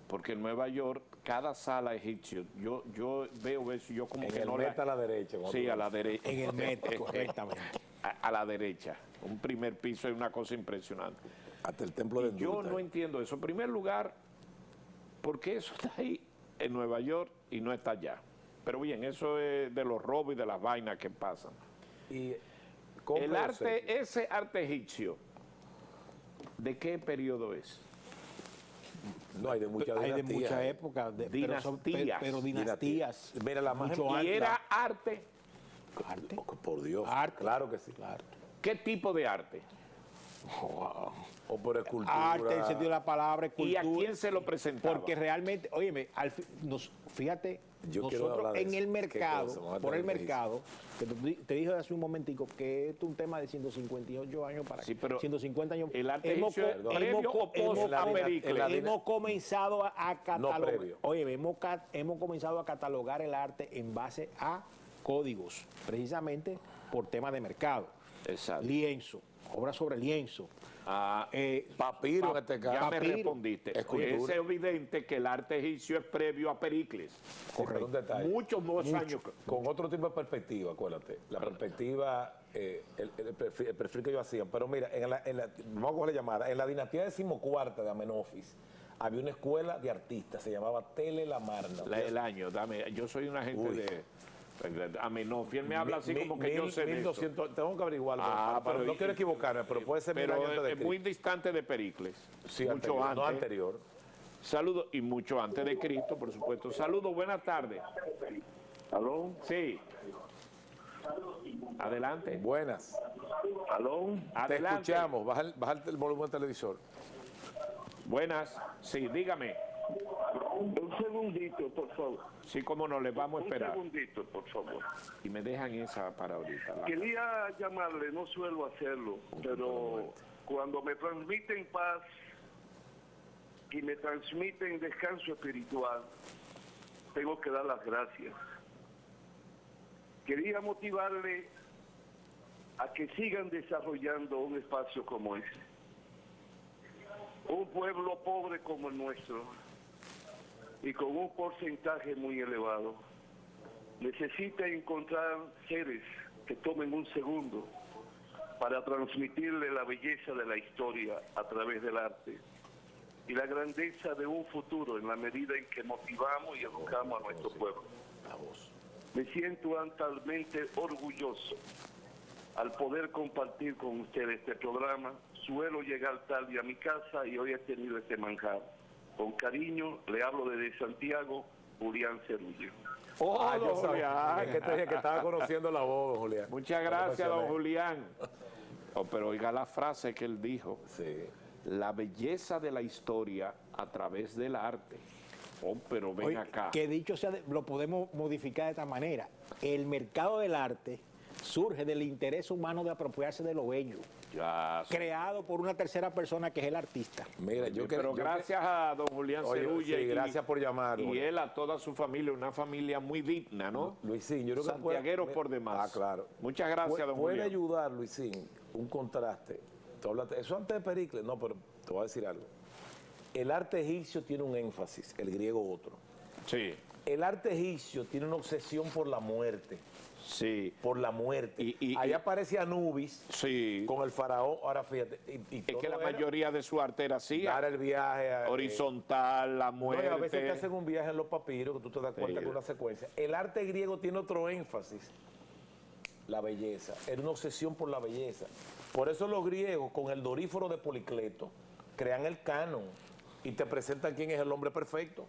Porque en Nueva York, cada sala egipcio, yo veo eso, yo como En que el no meta a la derecha. Sí, a la derecha. En el Met, correctamente. A la derecha. Un primer piso es una cosa impresionante. Hasta el templo de Y yo Endurta. no entiendo eso. En primer lugar, ¿por qué eso está ahí en Nueva York y no está allá? Pero bien, eso es de los robos y de las vainas que pasan. Y El arte, ese arte egipcio, ¿de qué periodo es? No, hay de muchas Hay de dinastías. mucha época, Dinastías. pero dinastías. Mira, la más mucho Y antes. era arte. Arte. Por Dios. Arte. Claro que sí. Claro. ¿Qué tipo de arte? O por escultura. Arte, en el sentido de la palabra, ¿Y a cultura. quién se lo presentaba? Porque realmente, óyeme, fíjate, Yo quiero nosotros hablar de en eso. el Qué mercado, cosa, vamos a por el tener que mercado, que te dije hace un momentico que esto es un tema de 158 años para Sí, acá, pero 150 años. el arte hemos, egipcio co- es previo hemos, o co- hemos, post a Pericles. hemos comenzado a catalogar, previo. óyeme, hemos comenzado a catalogar el arte en base a códigos, precisamente por temas de mercado. Exacto. Lienzo, obra sobre lienzo. Ah, Papiro en este caso. ya me Papiro. respondiste. Escultura. Es evidente que el arte egipcio es previo a Pericles. Sí, pero un detalle. Muchos más años. Con otro tipo de perspectiva, acuérdate. La perspectiva, el perfil que ellos hacían. Pero mira, vamos a coger la llamada. En la dinastía decimocuarta de Amenofis había una escuela de artistas, se llamaba Tele Lamarna. El año, dame. Yo soy un agente Uy. de Amenofis. Él me habla así como que yo sé de eso. 1200, tengo que averiguarlo. Pero no quiero equivocarme, pero puede ser Pero 1000 años antes de es muy Cristo. distante de Pericles. Sí, mucho anterior, antes. no anterior. Saludos, y mucho antes de Cristo, por supuesto. Saludos, buenas tardes. ¿Aló? Sí. Adelante. Buenas. ¿Aló? Te Adelante. escuchamos. Baja el volumen del televisor. Buenas. Sí, dígame. Un segundito, por favor. Sí, cómo no, les vamos a Un esperar. segundito, por favor. Y me dejan esa para ahorita. Quería llamarle, no suelo hacerlo, pero cuando me transmiten paz y me transmiten descanso espiritual, tengo que dar las gracias. Quería motivarle a que sigan desarrollando un espacio como este. Un pueblo pobre como el nuestro y con un porcentaje muy elevado necesita encontrar seres que tomen un segundo para transmitirle la belleza de la historia a través del arte y la grandeza de un futuro en la medida en que motivamos y educamos a nuestro pueblo. Me siento totalmente orgulloso al poder compartir con ustedes este programa. Suelo llegar tarde a mi casa y hoy he tenido este manjar. Con cariño, le hablo desde Santiago, Julián Cerullo. Oh, Yo don sabía. Julián. Es que te dije que estaba conociendo la voz, don Julián. Muchas No lo gracias, don mencioné. Julián. Oh, pero oiga la frase que él dijo. Sí. La belleza de la historia a través del arte. Oh, pero ven Oye, acá. que dicho sea, lo podemos modificar de esta manera. El mercado del arte surge del interés humano de apropiarse de lo bello, Ya, creado por una tercera persona que es el artista. Mira, pero gracias a don Julián Oye, Cerulla sí, gracias por llamar, y Julián. él a toda su familia, una familia muy digna, ¿no? Luisín, yo creo que Santiaguero puede- por demás. Ah, claro. Muchas gracias, don Puede Julián. ayudar, Luisín, un contraste. Eso antes de Pericles, no, pero te voy a decir algo. El arte egipcio tiene un énfasis, el griego otro. Sí. El arte egipcio tiene una obsesión por la muerte. Sí, por la muerte. Y Ahí aparece Anubis sí. con el faraón. Ahora fíjate. Y Es que todo la era mayoría de su arte era así, dar el viaje horizontal, la no, y muerte. a veces te hacen un viaje en los papiros que tú te das cuenta Sí. que es una secuencia. El arte griego tiene otro énfasis. La belleza. Era una obsesión por la belleza. Por eso los griegos, con el Doríforo de Policleto, crean el canon y te presentan quién es el hombre perfecto.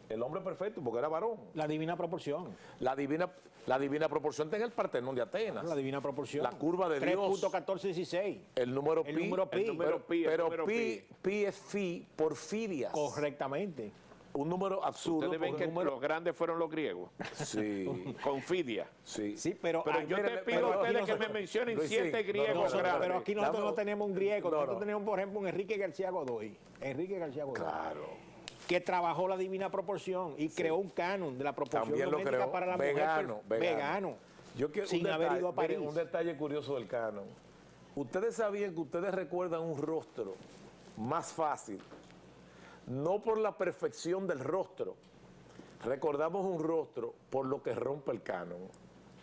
El hombre perfecto, porque era varón. La divina proporción. La divina proporción está en el Partenón de Atenas. La divina proporción. La curva de Dios. 3.1416. El número El pi. número pi. El número pi, el Pero número pi. pi es fi por filias. Correctamente. Un número absurdo. Ustedes ven porque que un número- los grandes fueron los griegos, Sí, con Fidia. sí. Sí, pero Yo mire, te pido pero a ustedes aquí que me nosotros- mencionen Luisín, 7 griegos nosotros- grandes. pero aquí nosotros Dame- no tenemos un griego. No, Nosotros no. tenemos, por ejemplo, un Enrique García Godoy. Enrique García Godoy. Claro. Que trabajó la divina proporción y creó un canon de la proporción También lo doménica creó. para la Vegano, mujer. Vegano. Yo quiero Sin un haber detalle, ido a París. miren, un detalle curioso del canon. Ustedes sabían que ustedes recuerdan un rostro más fácil, no por la perfección del rostro. Recordamos un rostro por lo que rompe el canon.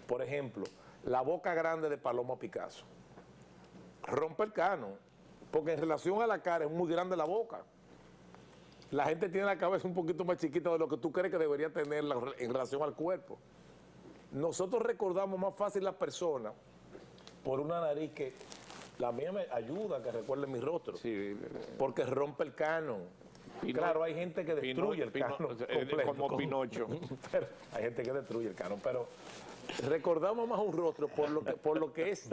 Por ejemplo, la boca grande de Paloma Picasso. Rompe el canon, porque en relación a la cara es muy grande la boca. La gente tiene la cabeza un poquito más chiquita de lo que tú crees que debería tener en relación al cuerpo. Nosotros recordamos más fácil las personas por una nariz que la mía me ayuda a que recuerde mi rostro, Sí, porque rompe el canon. Pino- Claro, hay gente que destruye el canon completo, como Pinocho. pero hay gente que destruye el canon, pero recordamos más un rostro por lo que es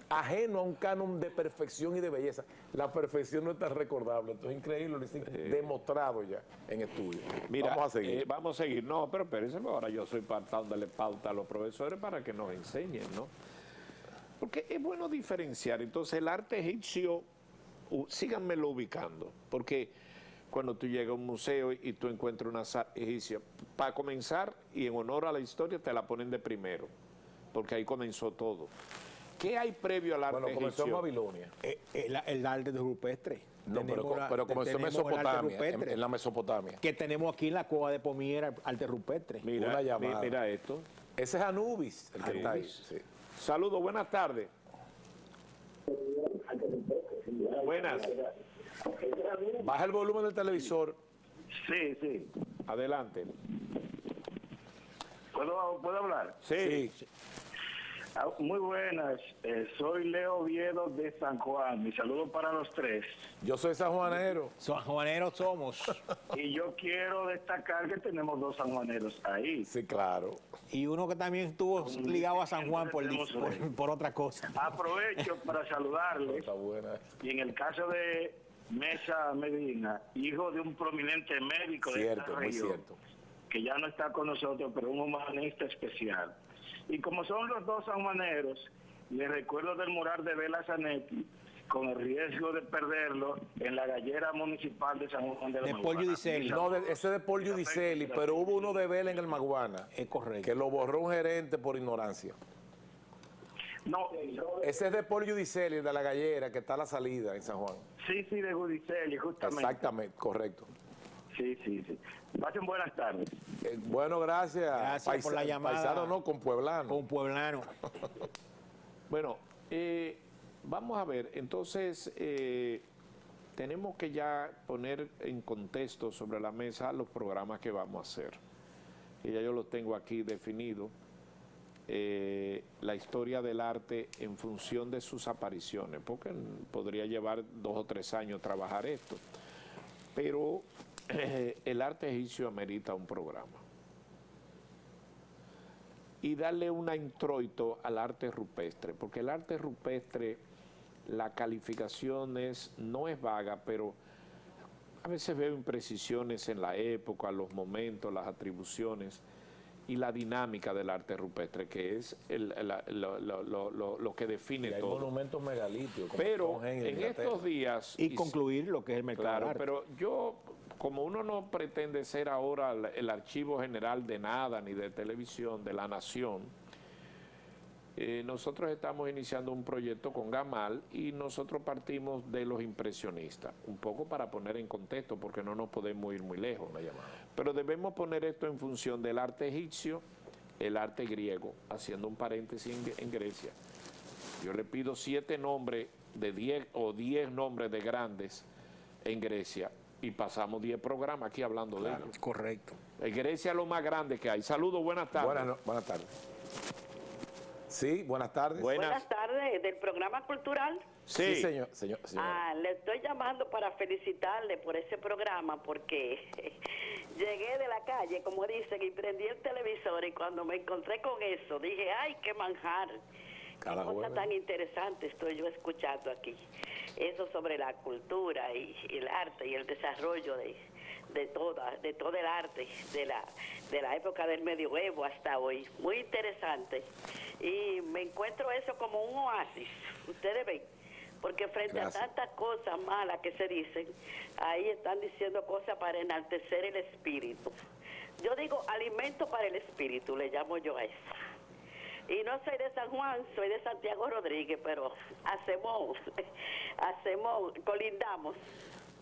ajeno a un canon de perfección y de belleza. La perfección no es tan recordable. Esto es increíble, lo hiciste demostrado ya en estudio. Mira, Vamos a seguir. vamos a seguir. No, pero espérense, ahora yo soy dándole pauta a los profesores para que nos enseñen, ¿no? Porque es bueno diferenciar. Entonces, el arte egipcio, síganmelo ubicando, porque cuando tú llegas a un museo y tú encuentras una sala egipcia, para comenzar, y en honor a la historia, te la ponen de primero, porque ahí comenzó todo. ¿Qué hay previo al arte Bueno, comenzó en egipcio? Babilonia. El arte rupestre. No, Tenemos pero comenzó en tenemos el arte Mesopotamia, rupestre, en la Mesopotamia. que tenemos aquí en la cueva de Pomiera, arte rupestre. Mira, Una llamada. mira esto. Ese es Anubis, el que está ahí. Anubis. Sí. Saludos, buenas tardes. Buenas, Baja el volumen del televisor. Sí, sí. adelante. ¿Puedo hablar? Sí, Muy buenas. Soy Leo Oviedo de San Juan. Mi saludo para los tres. Yo soy sanjuanero. Sanjuaneros somos. Y yo quiero destacar que tenemos dos sanjuaneros ahí. Sí, claro. Y uno que también estuvo ligado a San Juan por otra cosa. Aprovecho para saludarles. Está buena. Y en el caso de Mesa Medina, hijo de un prominente médico de esta Cierto, muy región, cierto. que ya no está con nosotros, pero un humanista especial. Y como son los dos sanjuaneros, les recuerdo del mural de Vela Zanetti, con el riesgo de perderlo en la gallera municipal de San Juan de la De Paul Maguana. Giudicelli. No, ese de Paul Giudicelli, pero hubo uno de Vela en el Maguana, Es correcto. que lo borró un gerente por ignorancia. No, Ese es de Paul Giudicelli, de la gallera, que está a la salida en San Juan. sí, de Giudicelli, justamente. Exactamente, correcto. Sí. Pasen buenas tardes. Bueno, gracias. Gracias por la llamada. Paisano no, con pueblano. Con pueblano. bueno, vamos a ver, entonces tenemos que ya poner en contexto sobre la mesa los programas que vamos a hacer. Y ya yo los tengo aquí definidos. La historia del arte en función de sus apariciones, porque podría llevar 2 o 3 años trabajar esto. Pero el arte egipcio amerita un programa. Y darle una introito al arte rupestre, porque el arte rupestre, la calificación no es vaga, pero a veces veo imprecisiones en la época, los momentos, las atribuciones y la dinámica del arte rupestre, que es lo que define Y hay todo. monumentos megalíticos. como Pero Stonehenge en Inglaterra. estos días... Y concluir lo que es el mercado Claro, del arte. pero yo, como uno no pretende ser ahora el archivo general de nada, ni de televisión, de la nación, nosotros estamos iniciando un proyecto con Gamal y nosotros partimos de los impresionistas, un poco para poner en contexto, porque no nos podemos ir muy lejos. Pero debemos poner esto en función del arte egipcio, el arte griego, haciendo un paréntesis en Grecia. Yo le pido 7 nombres de 10 o 10 nombres de grandes en Grecia y pasamos 10 programas aquí hablando de ellos. Correcto. En Grecia es lo más grande que hay. Saludos, buenas tardes. Buenas tardes. Sí, buenas tardes. Buenas. Tardes, del programa cultural. Sí, señor. Le estoy llamando para felicitarle por ese programa porque llegué de la calle, como dicen, y prendí el televisor y cuando me encontré con eso dije, ¡ay, qué manjar! Qué cosa tan interesante estoy yo escuchando aquí. Eso sobre la cultura y el arte y el desarrollo de todo el arte de la época del medioevo hasta hoy. Muy interesante. Y me encuentro eso como un oasis, ustedes ven, porque frente a tantas cosas malas que se dicen, ahí están diciendo cosas para enaltecer el espíritu. Yo digo alimento para el espíritu, le llamo yo a eso. Y no soy de San Juan, soy de Santiago Rodríguez, pero colindamos.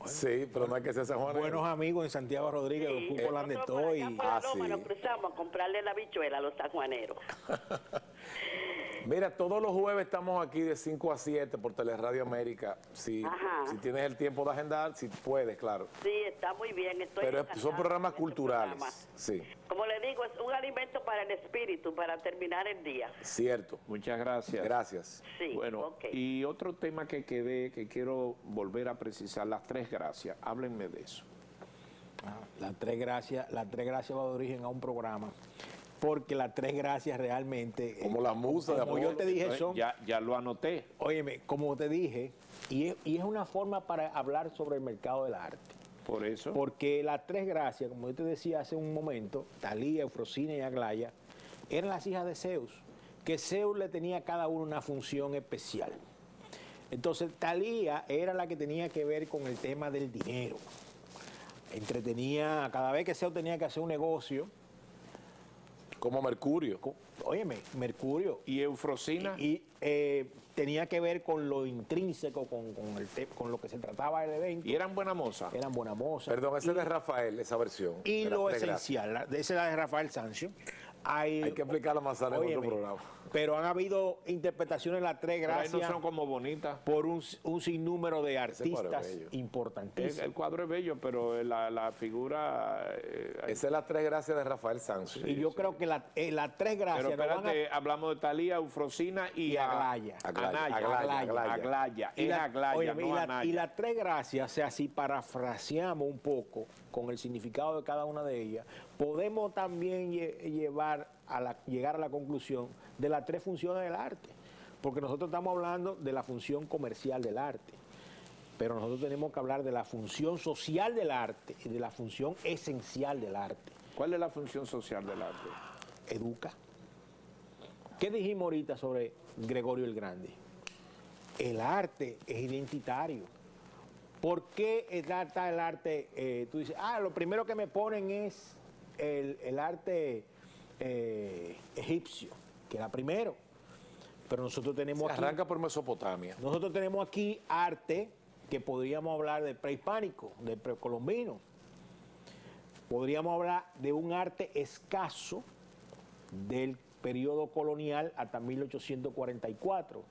Sí, pero no hay que ser San Juan. Buenos amigos en Santiago Rodríguez, Sí, del fútbol de todo. Y por la Loma nos cruzamos a comprarle la bichuela a los sanjuaneros. Mira, todos los jueves estamos aquí de 5 a 7 por Teleradio América. Si tienes el tiempo de agendar, si puedes, claro. Sí, está muy bien. Pero son programas culturales. Sí. Como le digo, es un alimento para el espíritu, para terminar el día. Cierto. Muchas gracias. Gracias. Sí, Bueno, y otro tema que quiero volver a precisar, las 3 gracias. Háblenme de eso. las 3 gracias va de origen a un programa. Porque las 3 gracias realmente... Como la musa de como amor. yo te dije, son... Ya lo anoté. Óyeme, como te dije, y es una forma para hablar sobre el mercado del arte. Por eso. Porque las 3 gracias, como yo te decía hace un momento, Talía, Eufrosina y Aglaya, eran las hijas de Zeus, que Zeus le tenía a cada uno una función especial. Entonces, Talía era la que tenía que ver con el tema del dinero. Entretenía, cada vez que Zeus tenía que hacer un negocio... Como Mercurio. Óyeme, Mercurio. ¿Y Eufrosina? Y tenía que ver con lo intrínseco, con lo que se trataba del evento. ¿Y eran buena moza? Eran buena moza. Perdón, ese es de Rafael, esa versión. Y lo esencial, esa es la de Rafael Sancho. Hay que explicar la manzana en otro programa. Pero han habido interpretaciones de las 3 gracias. Pero ahí no son como bonitas. Por un sinnúmero de artistas importantísimos. El cuadro es bello, pero la figura... Esa es la 3 gracias de Rafael Sancho. Y yo creo que las 3 gracias... Pero espérate, hablamos de Talía, Eufrosina y Aglaya. Aglaya. Es Aglaya, no Anaya. Y las 3 gracias, o sea, si parafraseamos un poco con el significado de cada una de ellas, podemos también llegar a la conclusión de las 3 funciones del arte. Porque nosotros estamos hablando de la función comercial del arte. Pero nosotros tenemos que hablar de la función social del arte y de la función esencial del arte. ¿Cuál es la función social del arte? Educa. ¿Qué dijimos ahorita sobre Gregorio el Grande? El arte es identitario. ¿Por qué está el arte? Tú dices, lo primero que me ponen es el arte egipcio, que era primero. Pero nosotros tenemos aquí... Arranca por Mesopotamia. Nosotros tenemos aquí arte que podríamos hablar del prehispánico, del precolombino. Podríamos hablar de un arte escaso del periodo colonial hasta 1844,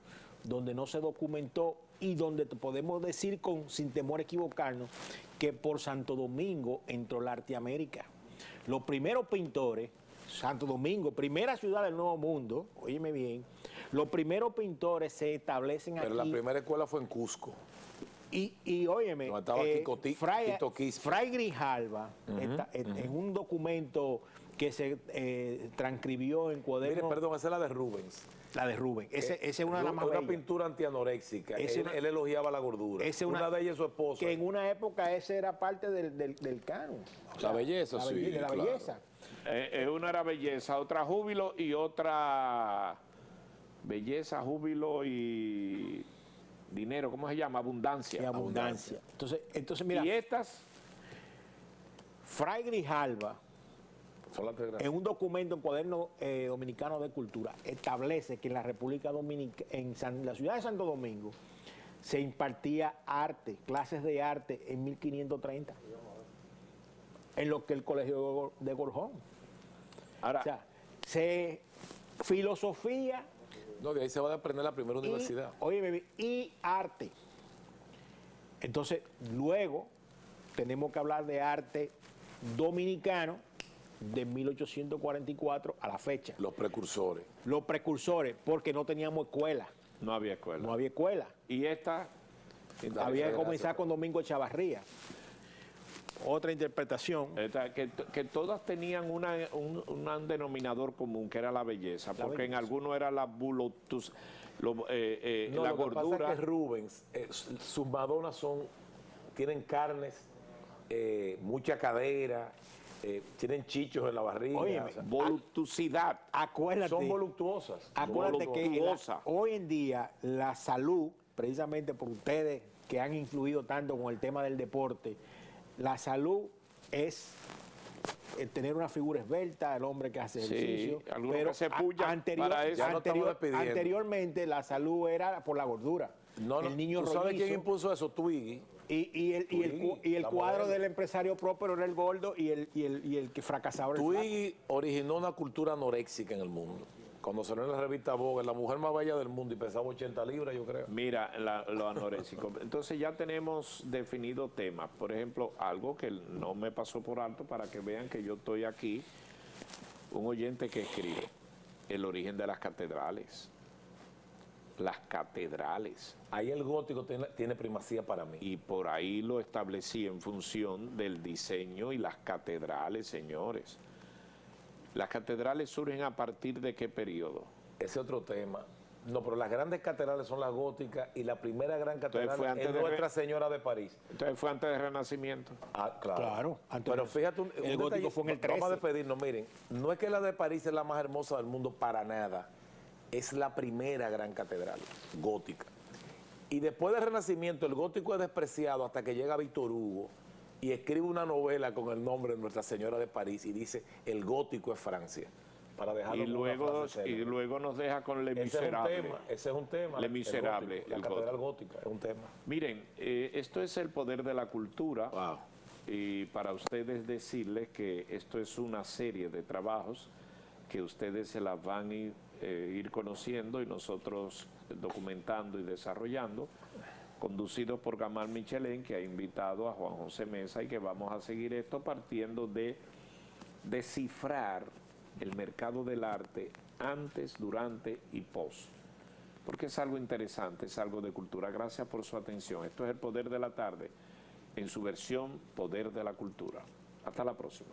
donde no se documentó y donde podemos decir sin temor a equivocarnos que por Santo Domingo entró la arte América. Los primeros pintores, Santo Domingo, primera ciudad del Nuevo Mundo, óyeme bien, los primeros pintores se establecen aquí. Pero la primera escuela fue en Cusco. Y óyeme, Fray Grijalva, en un documento que se transcribió en cuadernos... Mire, perdón, esa es la de Rubens. La de Rubens. Esa es una de las más bellas. Una pintura antianoréxica. Él elogiaba la gordura. Una de ellas su esposa. Que en una época ese era parte del canon. La belleza, sí. De la belleza. Una era belleza, otra júbilo y otra belleza, júbilo y dinero. ¿Cómo se llama? Abundancia. Y abundancia. Entonces, mira. ¿Y estas? Fray Grijalva, en un documento en Cuaderno Dominicano de Cultura, establece que en la República Dominicana, en la ciudad de Santo Domingo, se impartía arte, clases de arte en 1530, en lo que el Colegio de Gorjón. Ahora, O sea, filosofía No, de ahí se va a aprender la primera universidad. y arte. Entonces, luego tenemos que hablar de arte dominicano de 1844 a la fecha. Los precursores. Los precursores, porque no teníamos escuela. No había escuela. No había escuela. Y esta, Había que comenzar con Domingo Echavarría. Otra interpretación. que todas tenían un denominador común, que era la belleza, porque en algunos era la bulotus, No, la lo que pasa gordura. es que Rubens, sus Madonas tienen carnes, mucha cadera, tienen chichos en la barriga. Óyeme, o sea, Voluptuosidad. Acuérdate, son voluptuosas. acuérdate que voluptuosa. hoy en día la salud, precisamente por ustedes que han influido tanto con el tema del deporte, la salud es tener una figura esbelta, el hombre que hace Sí, ejercicio. algunos que se pullan para eso. Ya no estamos despidiendo. Anteriormente la salud era por la gordura. No, no, el niño ¿tú sabes rollizo. quién impuso eso? Twiggy. Y el la cuadro modelo. del empresario próspero era el gordo y el que fracasaba era el flaco. Twiggy originó una cultura anoréxica en el mundo. Cuando salió en la revista Vogue, la mujer más bella del mundo y pesaba 80 libras, yo creo. Mira, lo anoréxico. Entonces ya tenemos definido temas. Por ejemplo, algo que no me pasó por alto para que vean que yo estoy aquí, un oyente que escribe, el origen de las catedrales. Las catedrales. Ahí el gótico tiene primacía para mí. Y por ahí lo establecí en función del diseño y las catedrales, señores. ¿Las catedrales surgen a partir de qué periodo? Ese otro tema. No, pero las grandes catedrales son las góticas y la primera gran catedral fue antes es de Nuestra Señora de París. Entonces fue antes del Renacimiento. Ah, claro. Claro, antes Pero de- fíjate, el gótico detalle, fue en el vamos a 13. despedirnos, miren, no es que la de París es la más hermosa del mundo para nada, es la primera gran catedral gótica. Y después del Renacimiento, el gótico es despreciado hasta que llega Víctor Hugo y escribe una novela con el nombre de Nuestra Señora de París y dice, el gótico es Francia. Para dejarlo Y con una luego, frase y célebre. luego nos deja con Le Ese Miserable. es un tema. Le el Miserable, gótico, la el catedral gótico. gótica es un tema. Miren, esto es el poder de la cultura. Wow. Y para ustedes decirles que esto es una serie de trabajos que ustedes se las van a ir conociendo y nosotros documentando y desarrollando, conducidos por Gamal Michelén, que ha invitado a Juan José Mesa, y que vamos a seguir esto partiendo de descifrar el mercado del arte antes, durante y post. Porque es algo interesante, es algo de cultura. Gracias por su atención. Esto es El Poder de la Tarde, en su versión Poder de la Cultura. Hasta la próxima.